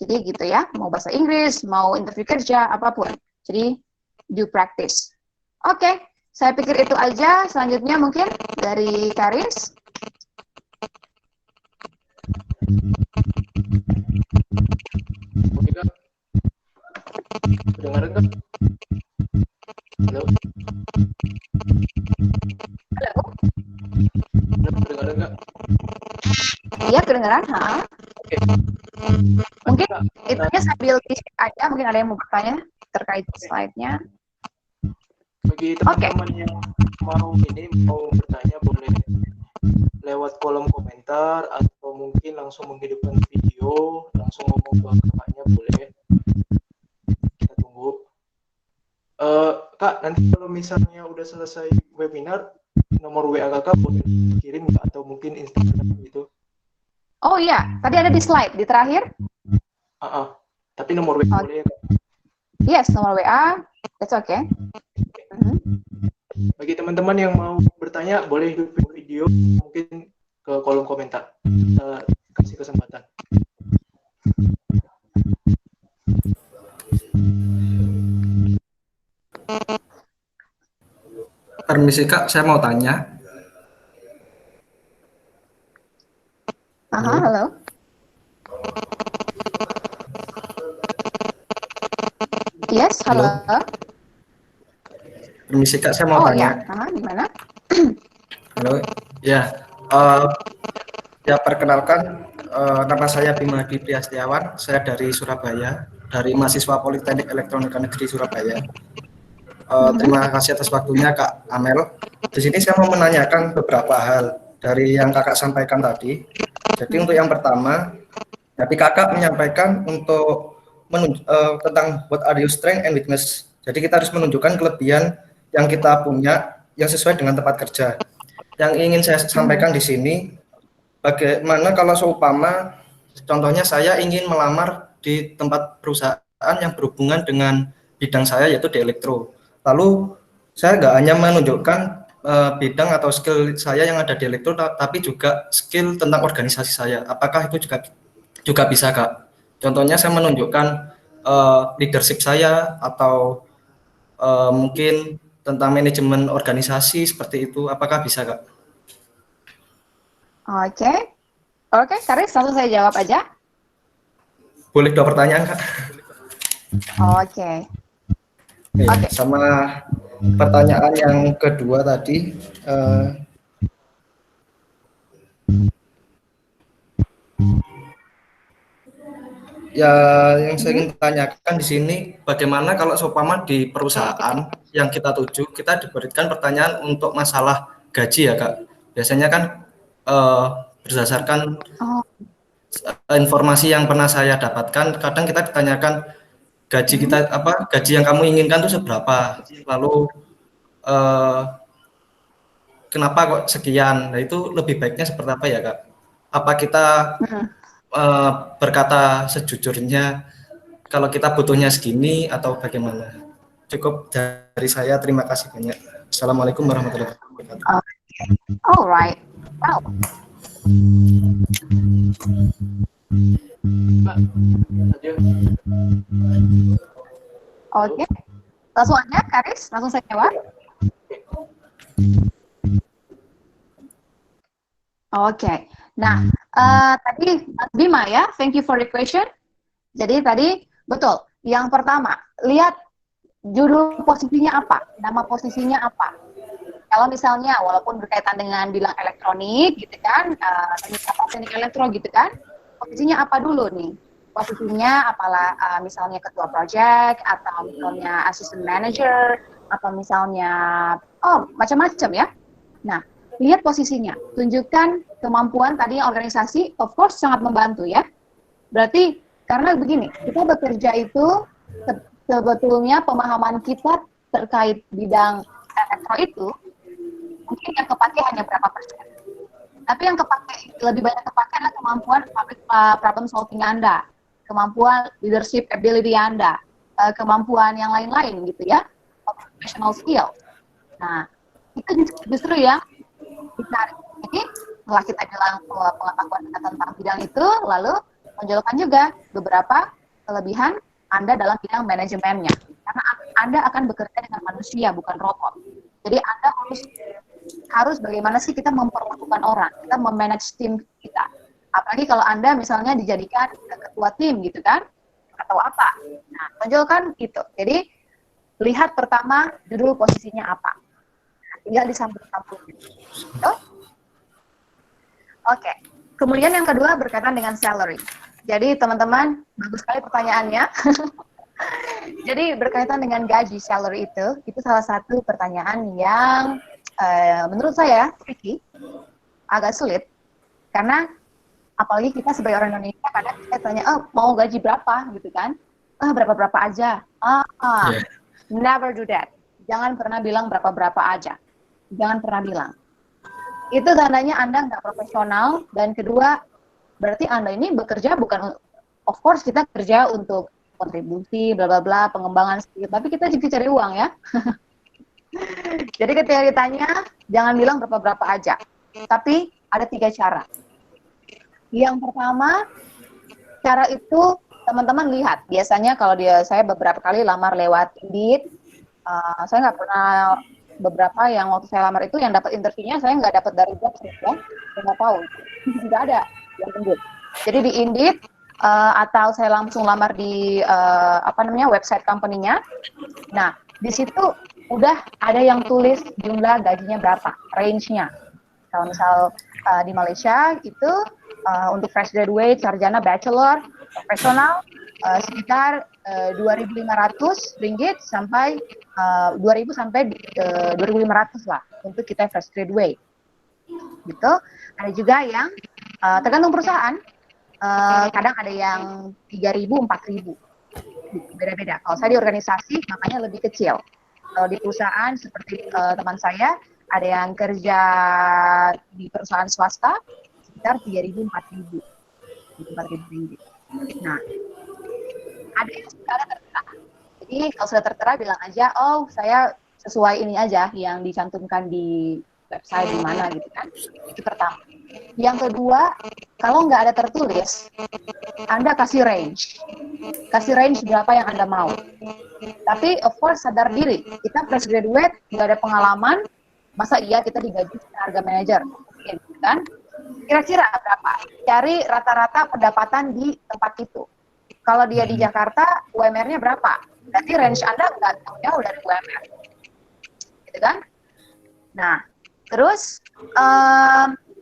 Jadi gitu ya, mau bahasa Inggris, mau interview kerja, apapun. Jadi do practice. Oke, saya pikir itu aja. Selanjutnya mungkin dari Karis. Kedengaran nggak? Halo? Halo? Kedengaran nggak? Iya, kedengaran. Oke. Mungkin itunya sambil di-share aja, mungkin ada yang mau bertanya terkait slide-nya. Bagi teman-teman yang mau bertanya, boleh lewat kolom komentar atau mungkin langsung menghidupkan video, langsung ngomong ke kakaknya, boleh. Kita tunggu. Kak, nanti kalau misalnya udah selesai webinar, nomor WA kakak boleh kirim nggak, atau mungkin Instagram gitu? Oh iya, tadi ada di slide, di terakhir. Tapi nomor WA boleh ya, Kak? Yes, nomor WA, that's okay. Bagi teman-teman yang mau bertanya, boleh hidupin video, mungkin ke kolom komentar. Kita kasih kesempatan. Permisi Kak, saya mau tanya. Halo. Yes, halo. Permisi Kak, saya mau tanya. Ya, gimana? Halo, ya. Ya perkenalkan, nama saya Bima Hadi Priastiawan. Saya dari Surabaya, dari mahasiswa Politeknik Elektronika Negeri Surabaya. Terima kasih atas waktunya Kak Amel. Di sini saya mau menanyakan beberapa hal dari yang kakak sampaikan tadi. Jadi untuk yang pertama, tapi kakak menyampaikan untuk tentang what are your strength and weakness. Jadi kita harus menunjukkan kelebihan yang kita punya yang sesuai dengan tempat kerja. Yang ingin saya sampaikan di sini, bagaimana kalau seumpama contohnya saya ingin melamar di tempat perusahaan yang berhubungan dengan bidang saya, yaitu di elektro. Lalu saya nggak hanya menunjukkan bidang atau skill saya yang ada di elektro, tapi juga skill tentang organisasi saya. Apakah itu juga bisa Kak? Contohnya saya menunjukkan leadership saya atau mungkin tentang manajemen organisasi seperti itu. Apakah bisa Kak? Oke, Karis, langsung saya jawab aja. Boleh 2 pertanyaan Kak? Oke. Sama pertanyaan yang kedua tadi, ya yang saya ingin tanyakan di sini, bagaimana kalau seumpama di perusahaan yang kita tuju, kita diberikan pertanyaan untuk masalah gaji ya Kak. Biasanya kan berdasarkan informasi yang pernah saya dapatkan, kadang kita ditanyakan gaji kita gaji yang kamu inginkan itu seberapa, lalu kenapa kok sekian. Nah itu lebih baiknya seperti apa ya Kak? Apa kita berkata sejujurnya kalau kita butuhnya segini atau bagaimana? Cukup dari saya, terima kasih banyak. Assalamualaikum warahmatullahi wabarakatuh. Alright. Wow. Mbak, aja. Oke, langsung aja, Karis, langsung saya jawab. Oke, nah tadi Mas Bima ya, thank you for the question. Jadi tadi betul, yang pertama lihat judul posisinya apa, nama posisinya apa. Kalau misalnya walaupun berkaitan dengan bilang elektronik gitu kan, teknik elektro gitu kan, posisinya apa dulu nih? Posisinya apalah misalnya ketua project atau misalnya assistant manager atau misalnya macam-macam ya. Nah, lihat posisinya, tunjukkan kemampuan tadi organisasi, of course sangat membantu ya. Berarti karena begini, kita bekerja itu sebetulnya pemahaman kita terkait bidang elektro itu mungkin yang kepake hanya berapa persen. Tapi yang kepake lebih banyak kepake adalah kemampuan problem solving Anda, kemampuan leadership ability Anda, kemampuan yang lain-lain gitu ya, professional skill. Nah, itu justru yang dicari. Jadi setelah kita bilang pengetahuan kita tentang bidang itu, lalu menunjukkan juga beberapa kelebihan Anda dalam bidang manajemennya. Karena Anda akan bekerja dengan manusia, bukan robot. Jadi Anda harus bagaimana sih kita memperlakukan orang, kita memanage tim kita. Apalagi kalau Anda misalnya dijadikan ketua tim gitu kan, atau apa. Nah, tonjolkan itu. Jadi lihat pertama judul posisinya apa. Tinggal disambung-sambung. Oke. Kemudian yang kedua berkaitan dengan salary. Jadi teman-teman, bagus sekali pertanyaannya. Jadi berkaitan dengan gaji, salary itu salah satu pertanyaan yang menurut saya tricky, agak sulit. Karena apalagi kita sebagai orang Indonesia kadang kita tanya, mau gaji berapa gitu kan? Berapa-berapa aja. Never do that. Jangan pernah bilang berapa-berapa aja. Jangan pernah bilang. Itu tandanya Anda nggak profesional, dan kedua, berarti Anda ini bekerja bukan, of course kita kerja untuk kontribusi, bla bla bla, pengembangan sedikit, tapi kita juga cari uang ya. Jadi ketika ditanya, jangan bilang berapa-berapa aja. Tapi ada 3 cara. Yang pertama, cara itu teman-teman lihat. Biasanya kalau saya beberapa kali lamar lewat Indeed, saya nggak pernah, beberapa yang waktu saya lamar itu yang dapat interviewnya saya nggak dapat dari job ya, saya nggak tahu, nggak ada yang Indeed. Jadi di Indeed atau saya langsung lamar di website company-nya. Nah, di situ udah ada yang tulis jumlah gajinya berapa, range-nya. Kalau misal di Malaysia itu untuk fresh graduate, sarjana, bachelor, profesional sekitar 2.500 ringgit sampai 2.000 sampai 2.500 lah untuk kita fresh graduate. Gitu. Ada juga yang tergantung perusahaan, kadang ada yang 3.000, 4.000. Beda-beda. Kalau saya di organisasi makanya lebih kecil. Kalau di perusahaan seperti teman saya, ada yang kerja di perusahaan swasta sekitar 3.000, 4.000. 4.000 ringgit. Nah, ada yang sudah tertera. Jadi kalau sudah tertera bilang aja, saya sesuai ini aja yang dicantumkan di website di mana gitu kan. Itu pertama. Yang kedua, kalau nggak ada tertulis, Anda kasih range. Kasih range berapa yang Anda mau. Tapi of course sadar diri, kita fresh graduate, nggak ada pengalaman, masa iya kita digaji harga manajer, mungkin kan? Kira-kira berapa? Cari rata-rata pendapatan di tempat itu. Kalau dia di Jakarta, UMR-nya berapa? Berarti range Anda nggak jauh dari UMR. Gitu kan? Nah, terus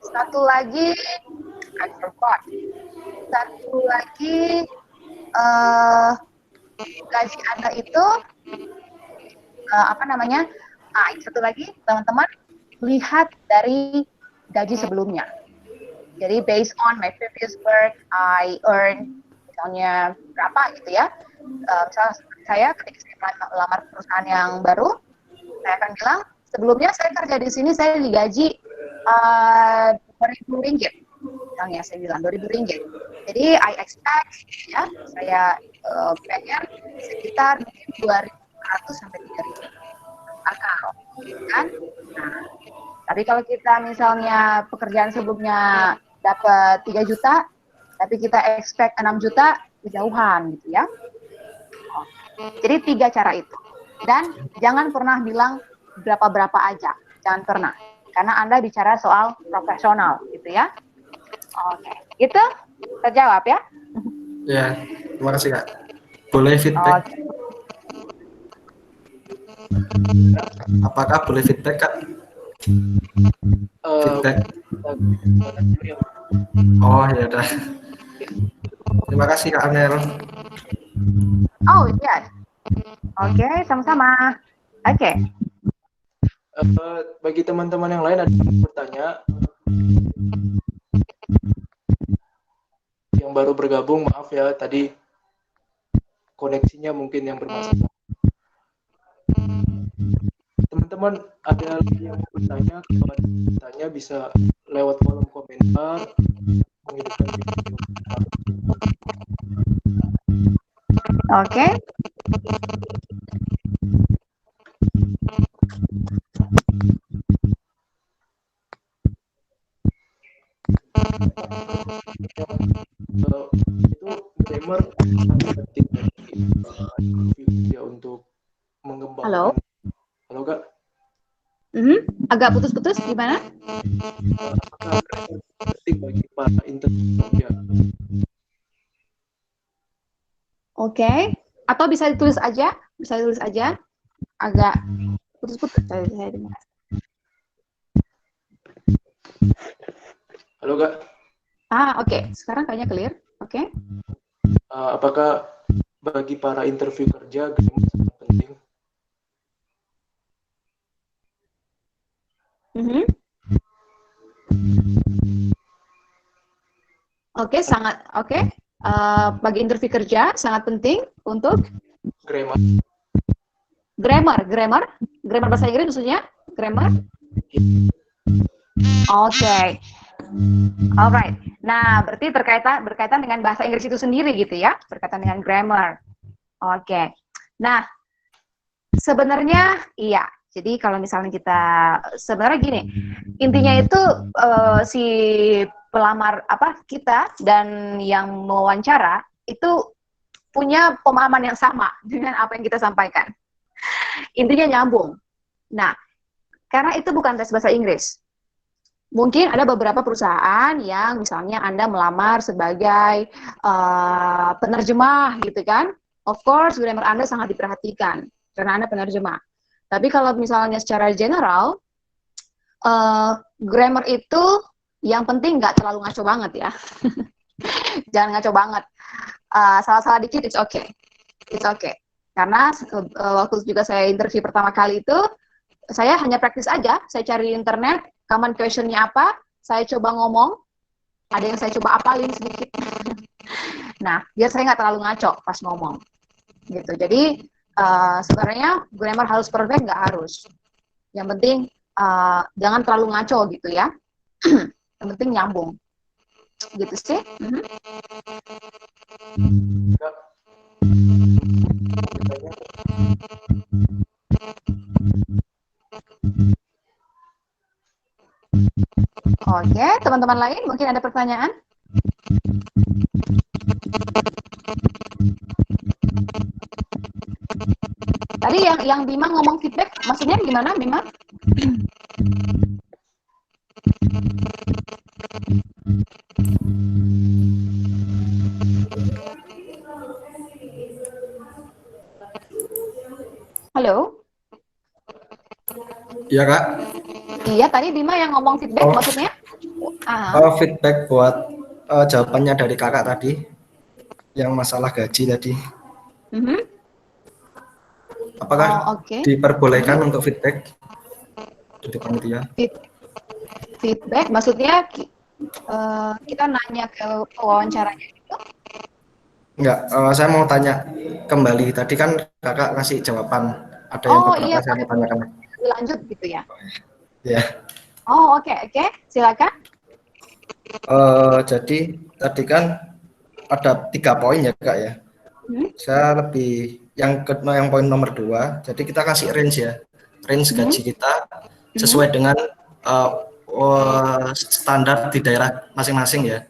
satu lagi gaji Anda itu satu lagi teman-teman, lihat dari gaji sebelumnya. Jadi based on my previous work, I earn misalnya berapa gitu ya. Misalnya saya ketika saya melamar perusahaan yang baru, saya akan bilang sebelumnya saya kerja di sini saya digaji 2.000 ringgit. Misalnya saya bilang 2.000 ringgit. Jadi I expect ya saya pengen sekitar 2.500 sampai 3.000 akal, kan? Nah, tapi kalau kita misalnya pekerjaan sebelumnya dapat 3 juta, tapi kita expect 6 juta, kejauhan gitu ya. Jadi 3 cara itu. Dan jangan pernah bilang berapa-berapa aja, jangan pernah. Karena Anda bicara soal profesional gitu ya. Oke, itu terjawab ya? Ya, terima kasih Kak. Boleh feedback? Oke. Apakah boleh feedback Kak? Feedback. Oh ya udah. Terima kasih Kak Amel. Oh iya. Oke, sama-sama. Oke. Bagi teman-teman yang lain ada yang bertanya, yang baru bergabung, maaf ya tadi koneksinya mungkin yang bermasalah. Teman-teman ada yang mau bertanya, kalau ada yang bertanya bisa lewat kolom komentar, mengirimkan video. Oke. Itu grammar penting ya untuk mengembangkan. Halo. Halo Kak. Agak putus-putus gimana? Apakah grammar penting bagi para interview? Oke. Atau bisa ditulis aja? Agak putus-putus. Halo Kak. Oke. Sekarang kayaknya clear. Oke. Apakah bagi para interview kerja grammar sangat penting? Oke, sangat oke. Bagi interview kerja sangat penting untuk grammar bahasa Inggris maksudnya grammar. Oke. Alright. Nah, berarti berkaitan dengan bahasa Inggris itu sendiri gitu ya, berkaitan dengan grammar. Oke. Nah, sebenarnya iya. Jadi kalau misalnya kita sebenarnya gini, intinya itu si pelamar kita dan yang mewawancara itu punya pemahaman yang sama dengan apa yang kita sampaikan. Intinya nyambung. Nah, karena itu bukan tes bahasa Inggris. Mungkin ada beberapa perusahaan yang misalnya Anda melamar sebagai penerjemah gitu kan. Of course, grammar Anda sangat diperhatikan karena Anda penerjemah. Tapi kalau misalnya secara general, grammar itu yang penting nggak terlalu ngaco banget ya. Jangan ngaco banget. Salah-salah dikit, it's okay. It's okay. Karena waktu juga saya interview pertama kali itu, saya hanya praktis aja. Saya cari internet, common question-nya apa, saya coba ngomong, ada yang saya coba apalin sedikit. Nah, biar saya nggak terlalu ngaco pas ngomong. Gitu. Jadi, sebenarnya grammar harus perfect, nggak harus. Yang penting, jangan terlalu ngaco gitu ya. Yang penting nyambung. Gitu sih. Oke, teman-teman lain mungkin ada pertanyaan? Tadi yang Bima ngomong feedback, maksudnya gimana Bima? Halo? Iya Kak. Iya, tadi Bima yang ngomong feedback maksudnya? Feedback buat jawabannya dari kakak tadi, yang masalah gaji tadi. Apakah diperbolehkan untuk feedback dari panitia? Feedback maksudnya kita nanya ke wawancaranya itu? Enggak, saya mau tanya kembali. Tadi kan kakak ngasih jawaban. Ada yang beberapa saya mau tanyakan. Lanjut gitu ya? Ya. Oh oke, silakan. Jadi tadi kan ada 3 poin ya kak ya. Saya lebih yang poin nomor 2. Jadi kita kasih range ya, range gaji kita sesuai dengan standar di daerah masing-masing ya.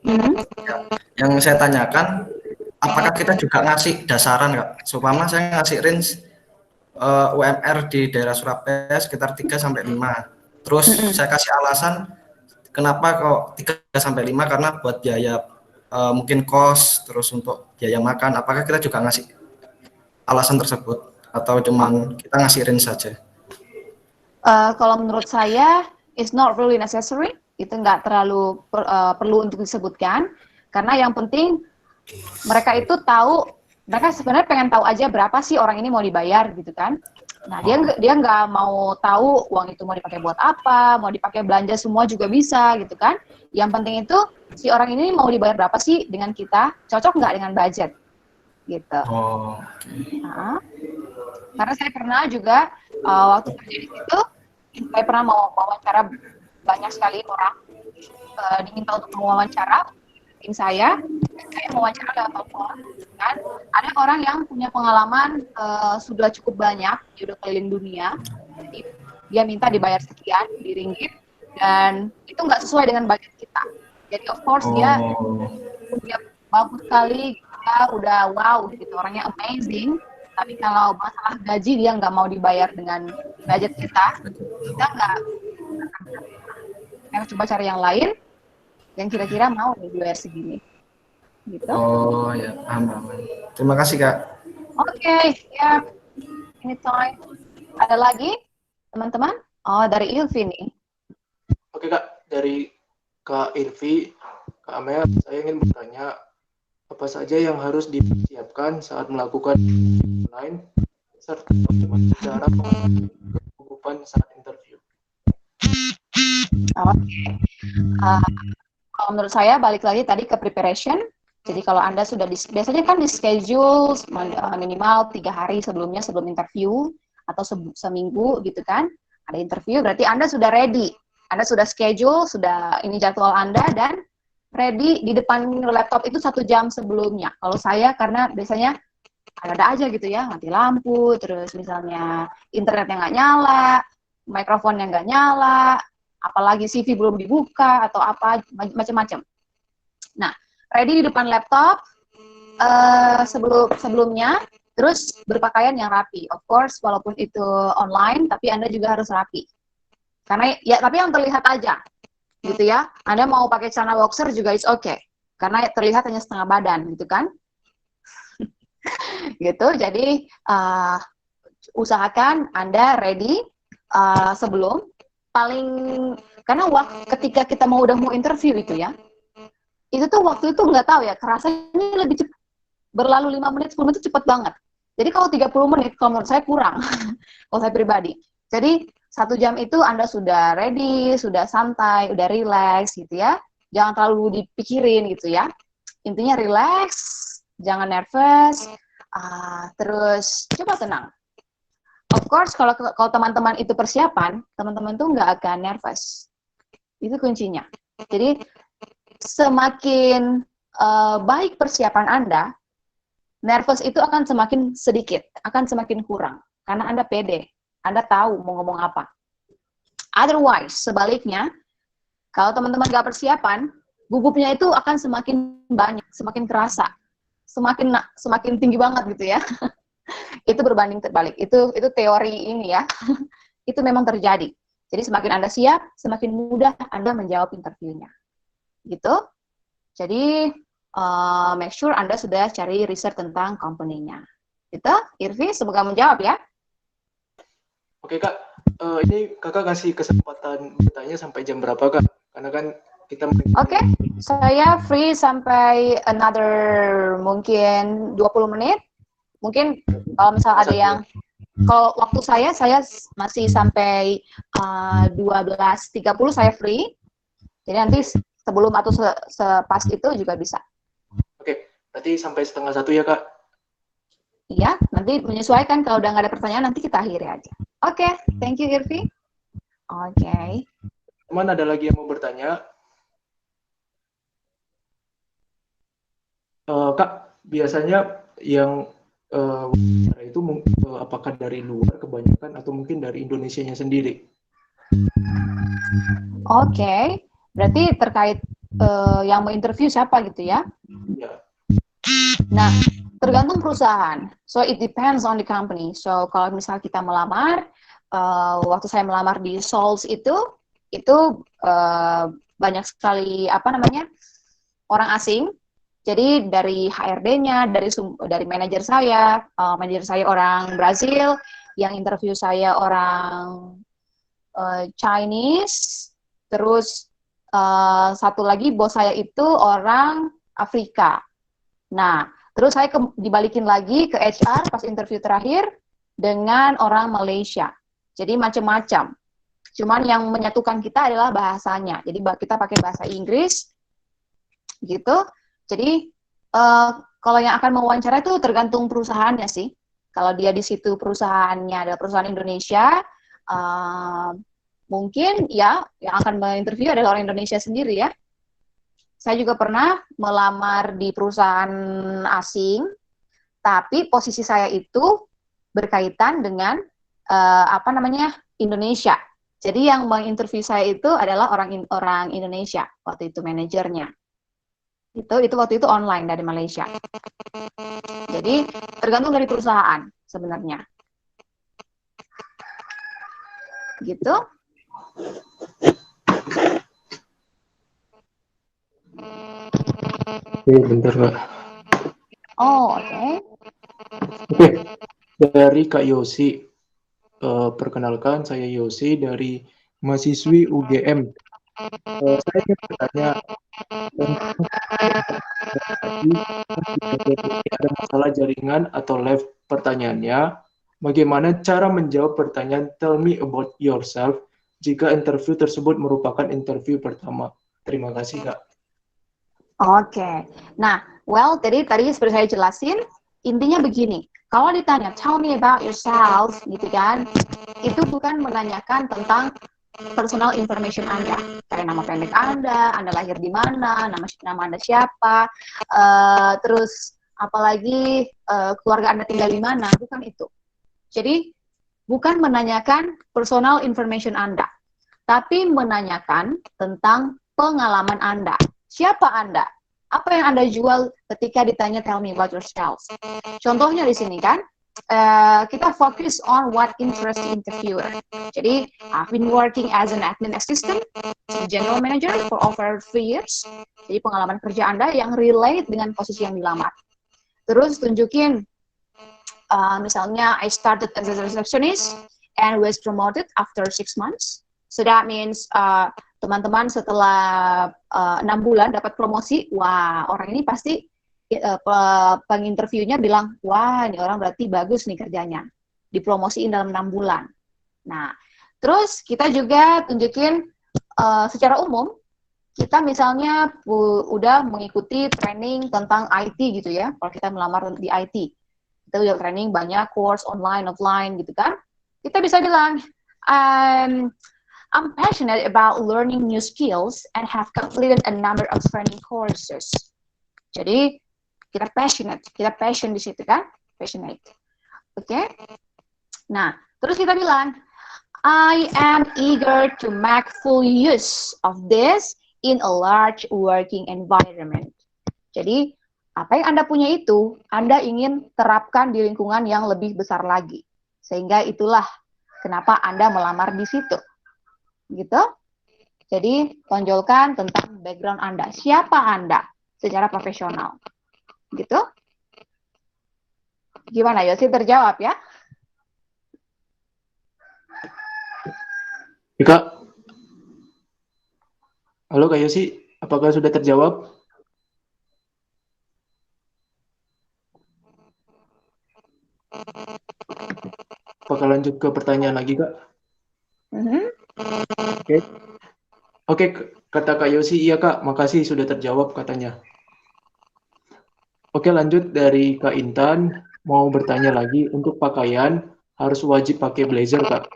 Ya, yang saya tanyakan, apakah kita juga ngasih dasaran Kak? Seumpama saya ngasih range UMR di daerah Surabaya sekitar 3 sampai 5. Terus saya kasih alasan kenapa kok 3 sampai 5 karena buat biaya mungkin kos, terus untuk biaya makan. Apakah kita juga ngasih alasan tersebut atau cuman kita ngasih range saja? Kalau menurut saya, it's not really necessary. Itu nggak terlalu perlu untuk disebutkan, karena yang penting mereka itu tahu, mereka sebenarnya pengen tahu aja berapa sih orang ini mau dibayar gitu kan. Nah, dia nggak mau tahu uang itu mau dipakai buat apa, mau dipakai belanja semua juga bisa gitu kan. Yang penting itu si orang ini mau dibayar berapa sih dengan kita, cocok nggak dengan budget gitu. Nah, karena saya pernah juga waktu kerja di situ, saya pernah mau wawancara banyak sekali orang, diminta untuk mewawancara tim saya mewawancara lewat telepon kan. Ada orang yang punya pengalaman sudah cukup banyak, dia udah keliling dunia, jadi dia minta dibayar sekian di ringgit, dan itu nggak sesuai dengan budget kita. Jadi of course dia bagus sekali, dia udah wow gitu, orangnya amazing, tapi kalau masalah gaji dia nggak mau dibayar dengan budget kita nggak, kita coba cari yang lain yang kira-kira mau dibayar segini gitu. Oh ya, paham. Terima kasih Kak. Oke, ya, anytime. Ada lagi teman-teman? Oh, dari Ilvi nih. Oke Kak, dari Kak Ilvi, Kak Amel, saya ingin bertanya, apa saja yang harus dipersiapkan saat melakukan online, serta bagaimana cara pengumuman saat interview? Oke. Kalau menurut saya balik lagi tadi ke preparation. Jadi kalau Anda sudah biasanya kan di schedule minimal 3 hari sebelumnya sebelum interview atau seminggu gitu kan. Ada interview berarti Anda sudah ready. Anda sudah schedule, sudah ini jadwal Anda dan ready di depan laptop itu 1 jam sebelumnya. Kalau saya karena biasanya ada aja gitu ya, mati lampu, terus misalnya internetnya nggak nyala, mikrofonnya nggak nyala, apalagi CV belum dibuka atau apa macam-macam. Nah, ready di depan laptop sebelumnya, terus berpakaian yang rapi. Of course, walaupun itu online, tapi Anda juga harus rapi. Karena ya, tapi yang terlihat aja, gitu ya. Anda mau pakai celana boxer juga is okay, karena terlihat hanya setengah badan, gitu kan? Gitu. Jadi usahakan Anda ready sebelum. Karena ketika kita udah mau interview itu ya, itu tuh waktu itu nggak tahu ya, kerasanya lebih cepat, berlalu 5 menit, 10 menit itu cepat banget. Jadi kalau 30 menit, kalau menurut saya kurang, kalau saya pribadi. Jadi 1 jam itu Anda sudah ready, sudah santai, udah relax gitu ya, jangan terlalu dipikirin gitu ya. Intinya relax, jangan nervous, terus coba tenang. Of course, kalau teman-teman itu persiapan, teman-teman tuh nggak akan nervous. Itu kuncinya. Jadi, semakin baik persiapan Anda, nervous itu akan semakin sedikit, akan semakin kurang. Karena Anda pede, Anda tahu mau ngomong apa. Otherwise, sebaliknya, kalau teman-teman nggak persiapan, gugupnya itu akan semakin banyak, semakin kerasa, semakin tinggi banget gitu ya. Itu berbanding terbalik. Itu teori ini ya. Itu memang terjadi. Jadi semakin Anda siap, semakin mudah Anda menjawab interviewnya. Gitu. Jadi make sure Anda sudah cari research tentang company-nya. Gitu. Irvi, semoga menjawab ya. Oke Kak, ini Kakak kasih kesempatan bertanya sampai jam berapa Kak? Karena kan kita Oke, saya free sampai another mungkin 20 menit. Mungkin kalau misalnya ada yang, kalau waktu saya masih sampai 12.30 saya free. Jadi nanti sebelum atau sepas itu juga bisa. Oke, berarti sampai 12:30 ya Kak? Iya, nanti menyesuaikan, kalau udah nggak ada pertanyaan nanti kita akhiri aja. Oke, thank you Irvi. Oke. Teman ada lagi yang mau bertanya? Kak, biasanya yang itu apakah dari luar kebanyakan atau mungkin dari Indonesianya sendiri? Oke, berarti terkait yang mau interview siapa gitu ya. Ya. Nah, tergantung perusahaan. So it depends on the company. So kalau misal kita melamar, waktu saya melamar di Souls itu banyak sekali orang asing. Jadi dari HRD-nya, dari manajer saya orang Brazil, yang interview saya orang Chinese, terus satu lagi bos saya itu orang Afrika. Nah, terus saya dibalikin lagi ke HR pas interview terakhir dengan orang Malaysia. Jadi macam-macam. Cuman yang menyatukan kita adalah bahasanya. Jadi kita pakai bahasa Inggris, gitu. Jadi kalau yang akan mewawancara itu tergantung perusahaannya sih. Kalau dia di situ perusahaannya adalah perusahaan Indonesia, mungkin ya yang akan menginterview adalah orang Indonesia sendiri ya. Saya juga pernah melamar di perusahaan asing, tapi posisi saya itu berkaitan dengan Indonesia. Jadi yang menginterview saya itu adalah orang Indonesia waktu itu, manajernya. Itu waktu itu online dari Malaysia. Jadi tergantung dari perusahaan sebenarnya. Gitu. Oke, bentar Kak. Oh, oke. Oke, dari Kak Yosi. Perkenalkan, saya Yosi dari mahasiswi UGM. Saya ingin bertanya, ada masalah jaringan atau live pertanyaannya, bagaimana cara menjawab pertanyaan "Tell me about yourself" jika interview tersebut merupakan interview pertama? Terima kasih, Kak. Oke. Nah, tadi seperti saya jelasin, intinya begini. Kalau ditanya, tell me about yourself, gitu kan, itu bukan menanyakan tentang personal information Anda, kayak nama pendek Anda lahir di mana, nama Anda siapa, terus apalagi keluarga Anda tinggal di mana, bukan itu. Jadi, bukan menanyakan personal information Anda, tapi menanyakan tentang pengalaman Anda. Siapa Anda? Apa yang Anda jual ketika ditanya tell me about yourself? Contohnya di sini kan, kita fokus on what interests the interviewer. Jadi, I've been working as an admin assistant to general manager for over 3 years. Jadi, pengalaman kerja Anda yang relate dengan posisi yang dilamar. Terus tunjukin, misalnya, I started as a receptionist and was promoted after 6 months. So that means teman-teman setelah 6 bulan dapat promosi, wah orang ini pasti penginterviewnya bilang, wah ini orang berarti bagus nih kerjanya, dipromosiin dalam 6 bulan. Nah, terus kita juga tunjukin secara umum, kita misalnya udah mengikuti training tentang IT gitu ya, kalau kita melamar di IT. Kita udah training banyak, course online, offline gitu kan. Kita bisa bilang, I'm passionate about learning new skills and have completed a number of training courses. Jadi, kita passion di situ kan? Passionate. Oke? Nah, terus kita bilang, I am eager to make full use of this in a large working environment. Jadi, apa yang Anda punya itu, Anda ingin terapkan di lingkungan yang lebih besar lagi. Sehingga itulah kenapa Anda melamar di situ. Gitu. Jadi, tonjolkan tentang background Anda. Siapa Anda secara profesional. Gitu. Gimana, Yosi, terjawab ya? Kak. Halo Kak Yosi, apakah sudah terjawab? Apakah lanjut ke pertanyaan lagi, Kak? Oke, kata Kak Yosi, iya Kak, makasih sudah terjawab katanya. Oke, lanjut dari Kak Intan, mau bertanya lagi, untuk pakaian harus wajib pakai blazer, Kak?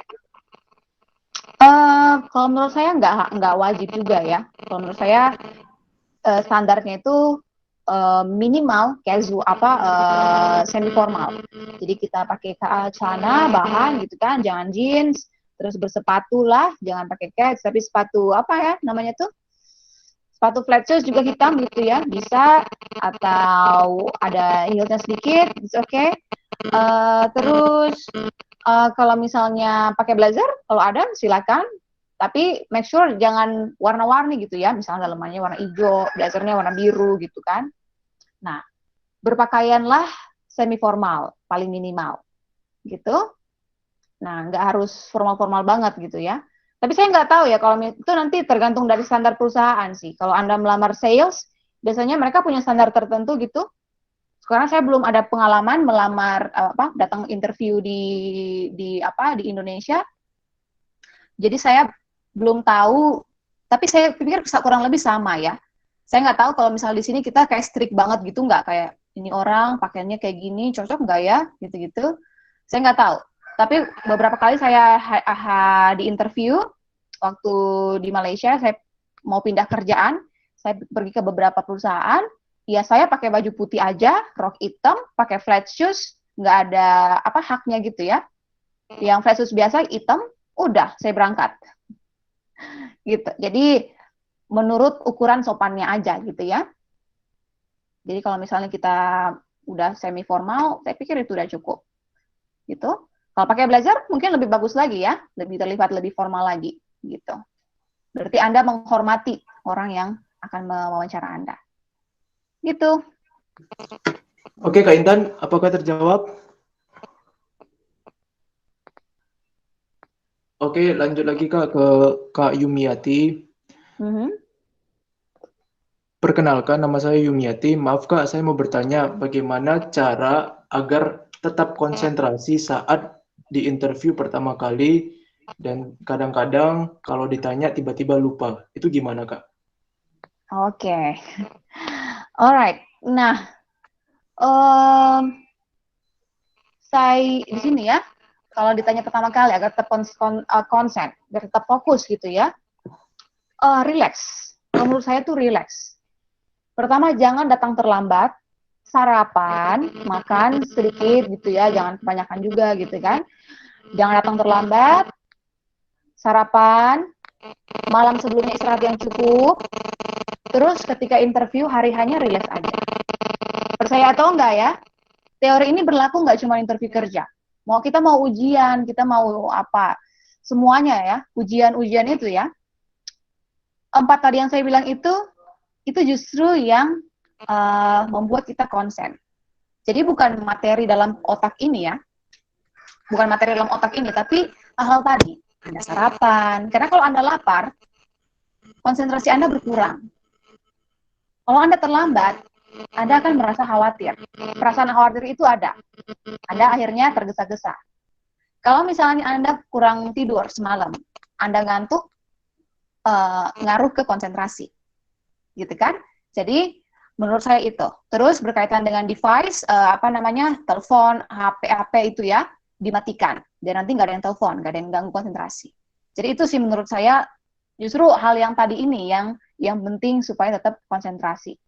Kalau menurut saya nggak wajib juga ya. Kalau menurut saya standarnya itu minimal casual semi formal. Jadi kita pakai celana bahan gitu kan, jangan jeans, terus bersepatu lah, jangan pakai kets, tapi sepatu apa ya namanya tuh? Sepatu flat shoes juga hitam gitu ya, bisa, atau ada heelsnya sedikit, it's okay. Terus kalau misalnya pakai blazer, kalau ada silakan, tapi make sure jangan warna-warni gitu ya, misalnya dalamannya warna hijau, blazernya warna biru gitu kan. Nah, berpakaianlah semi formal, paling minimal gitu. Nah, nggak harus formal-formal banget gitu ya. Tapi saya nggak tahu ya, kalau itu nanti tergantung dari standar perusahaan sih. Kalau Anda melamar sales, biasanya mereka punya standar tertentu gitu. Sekarang saya belum ada pengalaman melamar datang interview di Indonesia. Jadi saya belum tahu, tapi saya pikir kurang lebih sama ya. Saya nggak tahu kalau misalnya di sini kita kayak strict banget gitu, nggak kayak ini orang pakaiannya kayak gini, cocok nggak ya, gitu-gitu. Saya nggak tahu. Tapi beberapa kali saya di interview waktu di Malaysia, saya mau pindah kerjaan, saya pergi ke beberapa perusahaan, ya saya pakai baju putih aja, rok hitam, pakai flat shoes, nggak ada haknya gitu ya. Yang flat shoes biasa hitam, udah saya berangkat. Gitu. Jadi menurut ukuran sopannya aja gitu ya. Jadi kalau misalnya kita udah semi formal, saya pikir itu udah cukup. Gitu. Kalau pakai blazer mungkin lebih bagus lagi ya, lebih terlihat lebih formal lagi gitu. Berarti Anda menghormati orang yang akan mewawancara Anda. Gitu. Oke, Kak Intan, apakah terjawab? Oke, lanjut lagi Kak ke Kak Yumiati. Perkenalkan, nama saya Yumiati. Maaf Kak, saya mau bertanya bagaimana cara agar tetap konsentrasi saat di interview pertama kali dan kadang-kadang kalau ditanya tiba-tiba lupa. Itu gimana Kak? Oke. Alright. Nah, saya di sini ya, kalau ditanya pertama kali agar tetap konsen, agar tetap fokus gitu ya. Relax. Menurut saya tuh relax. Pertama, jangan datang terlambat. Sarapan, makan sedikit gitu ya, jangan kebanyakan juga gitu kan. Jangan datang terlambat. Sarapan, malam sebelumnya istirahat yang cukup. Terus ketika interview hari-hanya relax aja. Percaya atau enggak ya? Teori ini berlaku nggak cuma interview kerja. Kita mau ujian, kita mau apa, semuanya ya, ujian-ujian itu ya. 4 tadi yang saya bilang itu justru yang membuat kita konsen. Jadi bukan materi dalam otak ini ya, bukan materi dalam otak ini, tapi hal-hal tadi. Anda sarapan, karena kalau Anda lapar, konsentrasi Anda berkurang. Kalau Anda terlambat, Anda akan merasa khawatir. Perasaan khawatir itu ada. Anda akhirnya tergesa-gesa. Kalau misalnya Anda kurang tidur semalam, Anda ngantuk, ngaruh ke konsentrasi. Gitu kan? Jadi, menurut saya itu. Terus berkaitan dengan device, telepon, HP itu ya, dimatikan. Dan nanti nggak ada yang telepon, nggak ada yang ganggu konsentrasi. Jadi itu sih menurut saya, justru hal yang tadi ini yang penting supaya tetap konsentrasi.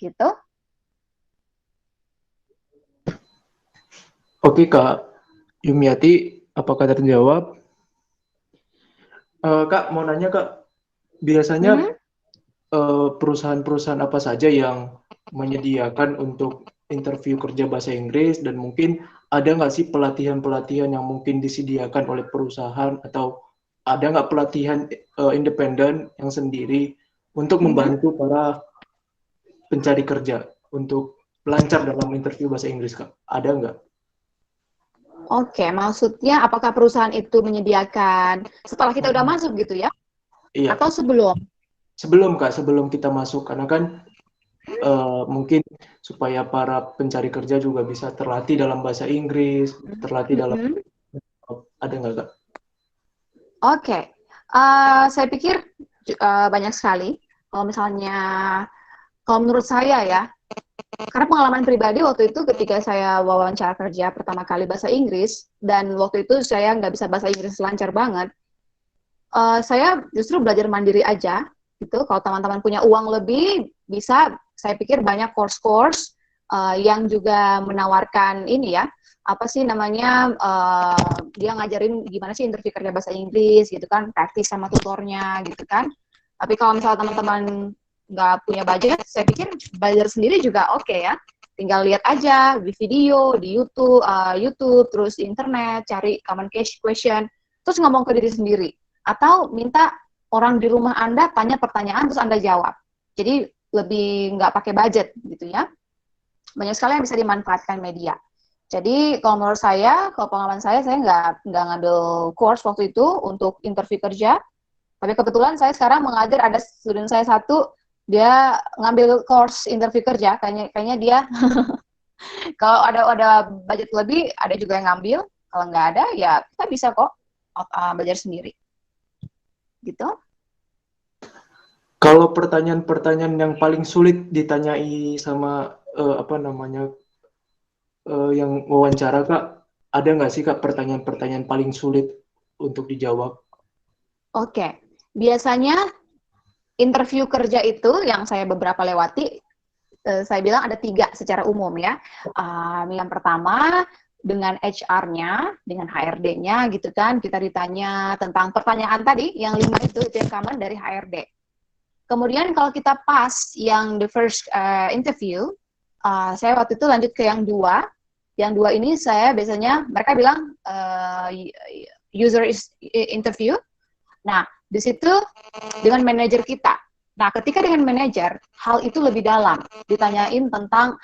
Gitu. Oke Kak Yumiati, apakah terjawab? Kak, mau nanya Kak, biasanya perusahaan-perusahaan apa saja yang menyediakan untuk interview kerja bahasa Inggris, dan mungkin ada nggak sih pelatihan-pelatihan yang mungkin disediakan oleh perusahaan, atau ada nggak pelatihan independen yang sendiri untuk membantu para pencari kerja untuk lancar dalam interview bahasa Inggris Kak? Ada nggak? Oke, maksudnya apakah perusahaan itu menyediakan setelah kita udah masuk gitu ya? Iya. Atau sebelum? Sebelum Kak, sebelum kita masuk, karena kan mungkin supaya para pencari kerja juga bisa terlatih dalam bahasa Inggris, terlatih dalam ada nggak Kak? Oke, saya pikir banyak sekali. Kalau misalnya, kalau menurut saya ya, karena pengalaman pribadi waktu itu ketika saya wawancara kerja pertama kali bahasa Inggris, dan waktu itu saya nggak bisa bahasa Inggris lancar banget, saya justru belajar mandiri aja. Gitu. Kalau teman-teman punya uang lebih, bisa, saya pikir banyak course-course yang juga menawarkan ini ya, apa sih namanya, dia ngajarin gimana sih interview kerja bahasa Inggris gitu kan, praktis sama tutornya gitu kan. Tapi kalau misalnya teman-teman nggak punya budget, saya pikir belajar sendiri juga oke ya. Tinggal lihat aja di video, di YouTube, terus di internet, cari common question, terus ngomong ke diri sendiri. Atau minta orang di rumah Anda tanya pertanyaan, terus Anda jawab. Jadi lebih nggak pakai budget gitu ya. Banyak sekali yang bisa dimanfaatkan media. Jadi kalau menurut saya, kalau pengalaman saya nggak ngambil course waktu itu untuk interview kerja. Tapi kebetulan saya sekarang mengajar, ada student saya satu, dia ngambil course interview kerja. Kayaknya dia kalau ada budget lebih, ada juga yang ngambil. Kalau nggak ada, ya kita bisa kok belajar sendiri. Gitu. Kalau pertanyaan-pertanyaan yang paling sulit ditanyai sama yang wawancara Kak, ada nggak sih Kak pertanyaan-pertanyaan paling sulit untuk dijawab? Oke, biasanya interview kerja itu yang saya beberapa lewati, saya bilang ada 3 secara umum ya. Yang pertama dengan HR-nya, dengan HRD-nya gitu kan, kita ditanya tentang pertanyaan tadi, yang 5 itu yang common dari HRD. Kemudian kalau kita pas yang the first interview, saya waktu itu lanjut ke yang 2. Yang 2 ini saya biasanya, mereka bilang user interview. Nah, di situ dengan manajer kita. Nah, ketika dengan manajer, hal itu lebih dalam. Ditanyain tentang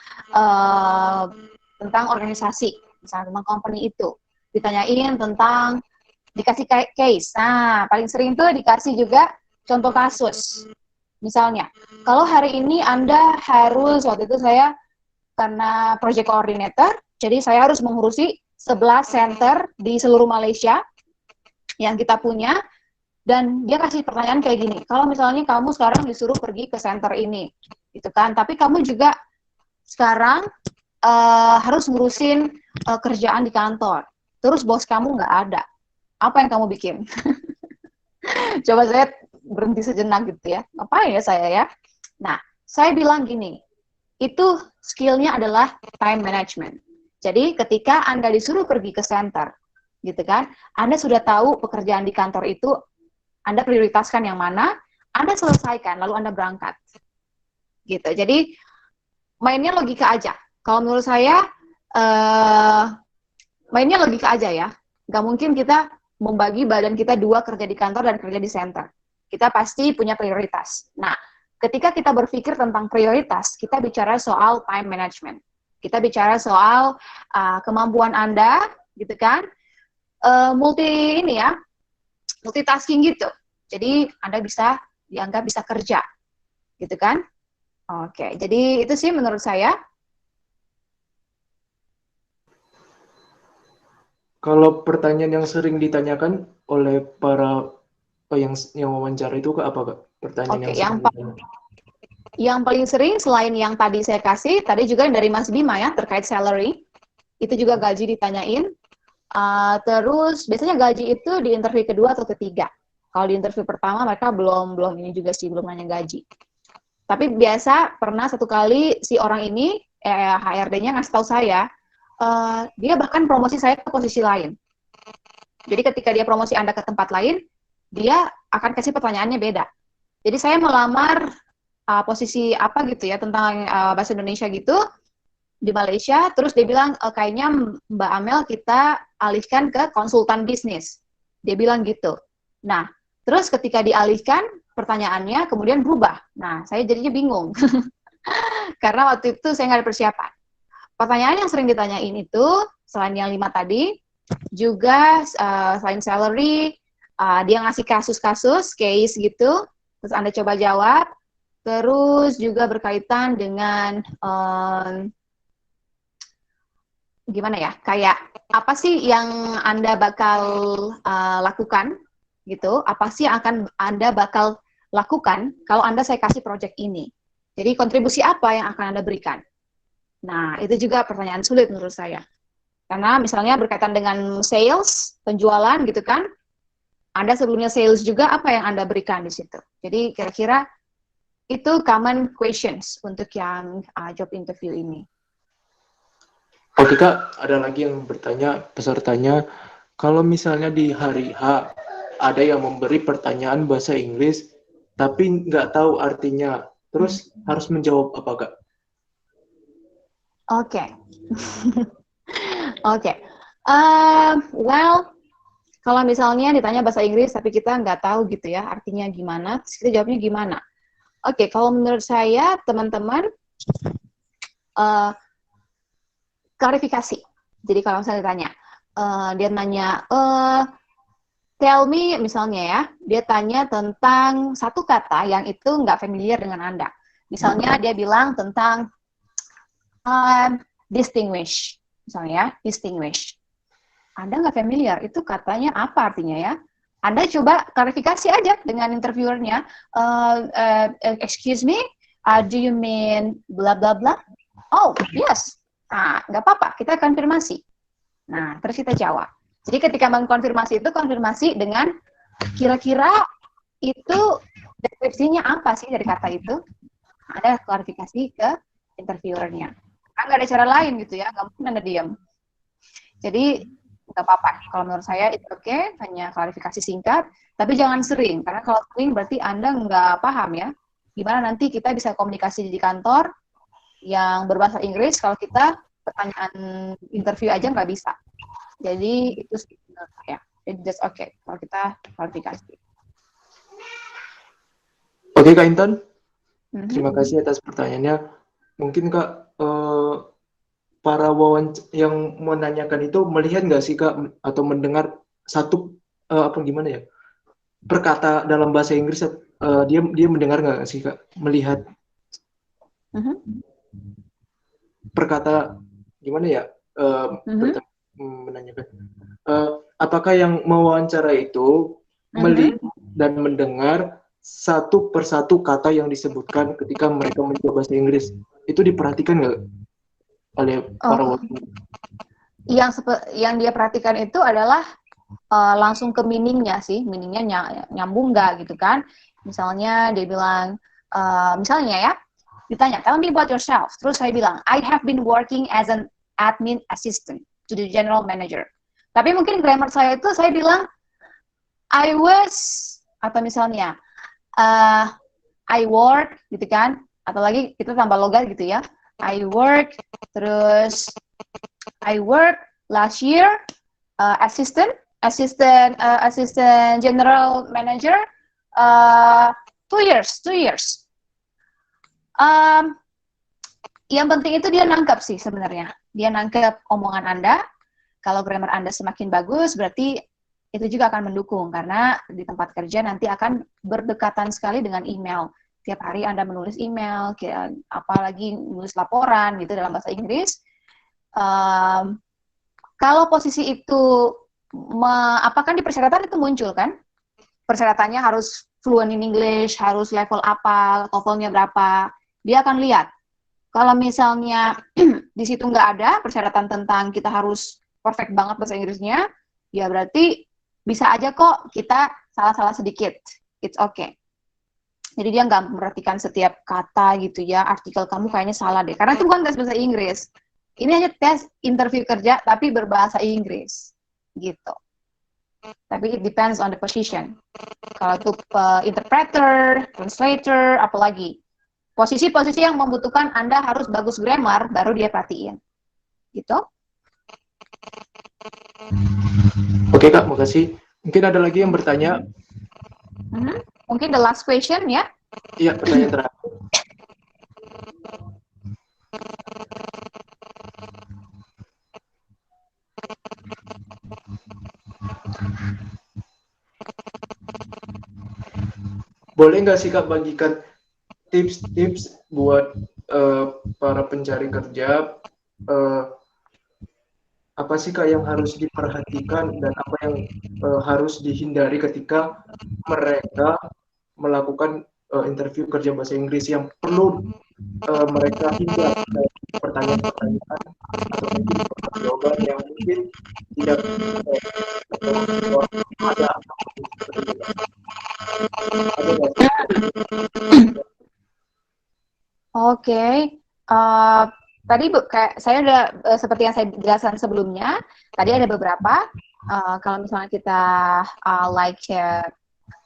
organisasi, misalnya tentang company itu. Ditanyain tentang, dikasih case. Nah, paling sering tuh dikasih juga contoh kasus. Misalnya, kalau hari ini Anda harus, waktu itu saya karena project coordinator, jadi saya harus mengurusi 11 center di seluruh Malaysia yang kita punya, dan dia kasih pertanyaan kayak gini, kalau misalnya kamu sekarang disuruh pergi ke center ini, gitu kan, tapi kamu juga sekarang harus ngurusin kerjaan di kantor, terus bos kamu nggak ada, apa yang kamu bikin? Coba saya berhenti sejenak gitu ya, apa ya saya ya? Nah, saya bilang gini, itu skillnya adalah time management. Jadi ketika Anda disuruh pergi ke center, gitu kan, Anda sudah tahu pekerjaan di kantor itu, Anda prioritaskan yang mana, Anda selesaikan, lalu Anda berangkat. Gitu. Jadi mainnya logika aja. Kalau menurut saya, mainnya logika aja ya. Nggak mungkin kita membagi badan kita 2, kerja di kantor dan kerja di center. Kita pasti punya prioritas. Nah, ketika kita berpikir tentang prioritas, kita bicara soal time management. Kita bicara soal kemampuan Anda, gitu kan, multitasking gitu. Jadi Anda bisa dianggap bisa kerja, gitu kan? Oke, jadi itu sih menurut saya. Kalau pertanyaan yang sering ditanyakan oleh para yang wawancara itu apa Kak? Pertanyaan yang paling sering selain yang tadi saya kasih, tadi juga dari Mas Bima ya, terkait salary, itu juga gaji ditanyain. Terus biasanya gaji itu di interview kedua atau ketiga. Kalau di interview pertama mereka belum ini juga sih, belum nanya gaji. Tapi biasa pernah satu kali si orang ini HRD-nya ngasih tahu saya, dia bahkan promosi saya ke posisi lain. Jadi ketika dia promosi Anda ke tempat lain, dia akan kasih pertanyaannya beda. Jadi saya melamar posisi apa gitu ya, tentang bahasa Indonesia gitu di Malaysia, terus dia bilang kayaknya Mbak Amel kita alihkan ke konsultan bisnis. Dia bilang gitu. Nah, terus ketika dialihkan pertanyaannya kemudian berubah. Nah, saya jadinya bingung. Karena waktu itu saya nggak ada persiapan. Pertanyaan yang sering ditanyain itu selain yang 5 tadi, juga selain salary, dia ngasih kasus-kasus, case gitu, terus Anda coba jawab. Terus juga berkaitan dengan gimana ya, kayak apa sih yang Anda bakal lakukan gitu, apa sih yang akan Anda bakal lakukan kalau saya kasih project ini. Jadi kontribusi apa yang akan Anda berikan. Nah, itu juga pertanyaan sulit menurut saya. Karena misalnya berkaitan dengan sales, penjualan gitu kan, Anda sebelumnya sales juga, apa yang Anda berikan di situ. Jadi kira-kira itu common questions untuk yang job interview ini. Oke Kak, ada lagi yang bertanya, pesertanya, kalau misalnya di hari H ada yang memberi pertanyaan bahasa Inggris, tapi nggak tahu artinya, Terus harus menjawab apa, Kak? Oke. Oke. Well, kalau misalnya ditanya bahasa Inggris tapi kita nggak tahu gitu ya artinya gimana, terus kita jawabnya gimana? Oke, kalau menurut saya teman-teman klarifikasi. Jadi kalau misalnya ditanya, dia nanya, tell me misalnya ya, dia tanya tentang satu kata yang itu nggak familiar dengan Anda. Misalnya dia bilang tentang distinguish, misalnya ya, distinguish. Anda nggak familiar, itu katanya apa artinya ya? Anda coba klarifikasi aja dengan interviewernya. Excuse me, do you mean bla bla bla? Oh, yes. Nah, nggak apa-apa, kita konfirmasi. Nah, terus kita jawab. Jadi ketika mengkonfirmasi itu, konfirmasi dengan kira-kira itu deskripsinya apa sih dari kata itu? Ada klarifikasi ke interviewernya. Kan nggak ada cara lain gitu ya, nggak mungkin Anda diam. Jadi nggak apa-apa. Kalau menurut saya itu oke, hanya klarifikasi singkat, tapi jangan sering, karena kalau sering berarti Anda nggak paham ya. Gimana nanti kita bisa komunikasi di kantor yang berbahasa Inggris kalau kita pertanyaan interview aja nggak bisa. Jadi itu sih menurut saya. Jadi just okay kalau kita klarifikasi. Oke, Kak Intan. Terima kasih atas pertanyaannya. Mungkin Kak, para yang menanyakan itu melihat nggak sih Kak, atau mendengar satu gimana ya, perkata dalam bahasa Inggris, dia mendengar nggak sih Kak, melihat perkata gimana ya, menanyakan apakah yang mewawancara itu melihat dan mendengar satu persatu kata yang disebutkan ketika mereka mencoba bahasa Inggris, itu diperhatikan nggak oleh para wawancara? Yang dia perhatikan itu adalah langsung ke meaningnya sih, meaningnya nyambung nggak gitu kan? Misalnya dia bilang, misalnya ya, ditanya, tell me about yourself. Terus saya bilang, I have been working as an admin assistant to the general manager. Tapi mungkin grammar saya itu saya bilang, I was, atau misalnya, I work gitu kan, atau lagi kita tambah logat gitu ya, I work, terus I work last year assistant general manager 2 years. Yang penting itu dia nangkep sih sebenarnya, dia nangkep omongan Anda. Kalau grammar Anda semakin bagus berarti itu juga akan mendukung, karena di tempat kerja nanti akan berdekatan sekali dengan email. Tiap hari Anda menulis email, apalagi menulis laporan gitu dalam bahasa Inggris. Kalau posisi itu, kan di persyaratan itu muncul kan? Persyaratannya harus fluent in English, harus level apa, TOEFL-nya berapa. Dia akan lihat. Kalau misalnya di situ nggak ada persyaratan tentang kita harus perfect banget bahasa Inggrisnya, ya berarti bisa aja kok kita salah-salah sedikit. It's okay. Jadi dia nggak memperhatikan setiap kata gitu ya, artikel kamu kayaknya salah deh. Karena itu bukan tes bahasa Inggris. Ini hanya tes interview kerja tapi berbahasa Inggris. Gitu. Tapi it depends on the position. Kalau itu interpreter, translator, apalagi. Posisi-posisi yang membutuhkan Anda harus bagus grammar, baru dia perhatiin. Gitu. Oke Kak, makasih. Mungkin ada lagi yang bertanya? Mungkin the last question ya? Iya, pertanyaan terakhir. Boleh nggak sih Kak bagikan tips-tips buat para pencari kerja, apa sih Kak yang harus diperhatikan dan apa yang harus dihindari ketika mereka melakukan interview kerja bahasa Inggris, yang perlu mereka hindari pertanyaan-pertanyaan atau mungkin jawaban yang mungkin tidak ada. Oke. Tadi kayak saya udah seperti yang saya jelaskan sebelumnya, tadi ada beberapa. Kalau misalnya kita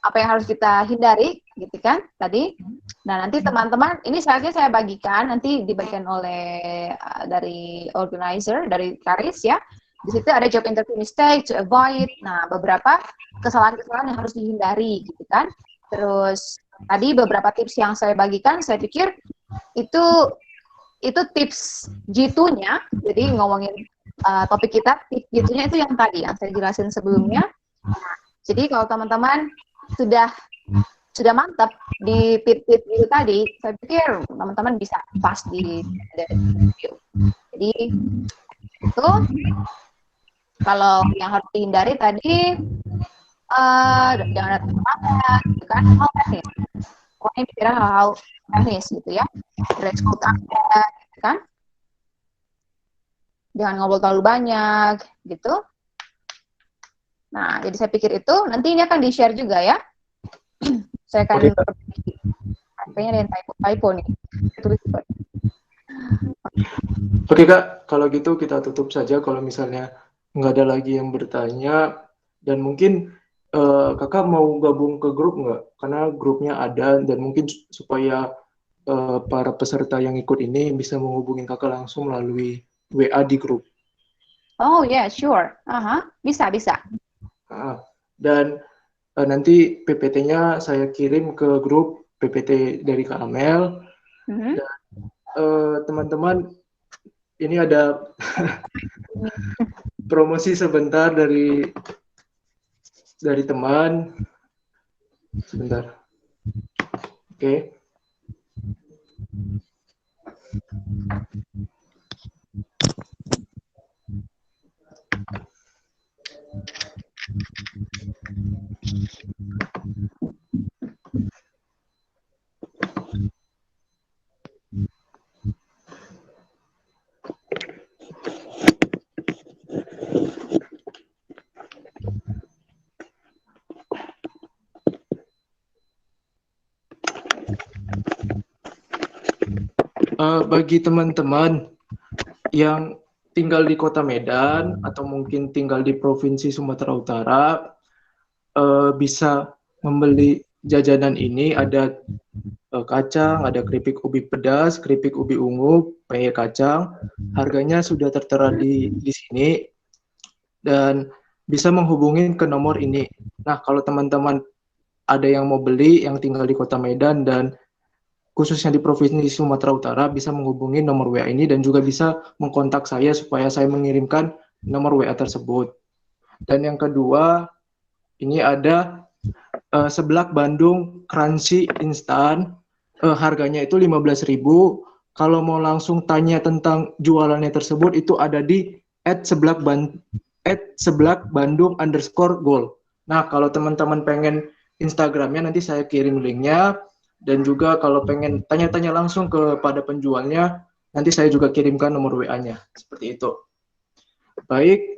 apa yang harus kita hindari, gitu kan? Tadi Nah, nanti teman-teman, ini slide-nya saya bagikan, nanti dibagikan oleh dari organizer, dari Karis ya. Di situ ada job interview mistake, to avoid. Nah, beberapa kesalahan-kesalahan yang harus dihindari, gitu kan. Terus, tadi beberapa tips yang saya bagikan, saya pikir itu tips G2-nya. Jadi, ngomongin topik kita, tips G2-nya itu yang tadi, yang saya jelasin sebelumnya. Nah, jadi, kalau teman-teman sudah mantap di tip-tip itu tadi, saya pikir teman-teman bisa pas di interview. Jadi itu kalau yang harus dihindari tadi jangan ada terlambat, gitu kan, hal teknis. Pokoknya bicara hal-hal teknis gitu ya. Dress code ada, gitu kan. Jangan ngobrol terlalu banyak, gitu. Nah, jadi saya pikir itu nanti ini akan di-share juga ya. Saya akan kayaknya ada typo nih. Oke Kak, kalau gitu kita tutup saja kalau misalnya nggak ada lagi yang bertanya. Dan mungkin Kakak mau gabung ke grup nggak? Karena grupnya ada dan mungkin supaya para peserta yang ikut ini bisa menghubungi Kakak langsung melalui WA di grup. Oh yeah, sure. Bisa. Dan nanti PPT-nya saya kirim ke grup PPT dari Kak Amel. Dan teman-teman, ini ada promosi sebentar dari teman. Sebentar. Oke. Bagi teman-teman yang tinggal di Kota Medan atau mungkin tinggal di Provinsi Sumatera Utara, bisa membeli jajanan ini. Ada kacang, ada keripik ubi pedas, keripik ubi ungu, peye kacang. Harganya sudah tertera di sini dan bisa menghubungi ke nomor ini. Nah, kalau teman-teman ada yang mau beli yang tinggal di Kota Medan dan khususnya di Provinsi Sumatera Utara, bisa menghubungi nomor WA ini dan juga bisa mengkontak saya supaya saya mengirimkan nomor WA tersebut. Dan yang kedua, ini ada seblak Bandung crunchy instan, harganya itu 15.000. Kalau mau langsung tanya tentang jualannya tersebut, itu ada di @seblakbandung_gold. Nah, kalau teman-teman pengen Instagramnya, nanti saya kirim linknya. Dan juga kalau pengen tanya-tanya langsung kepada penjualnya, nanti saya juga kirimkan nomor WA-nya. Seperti itu. Baik.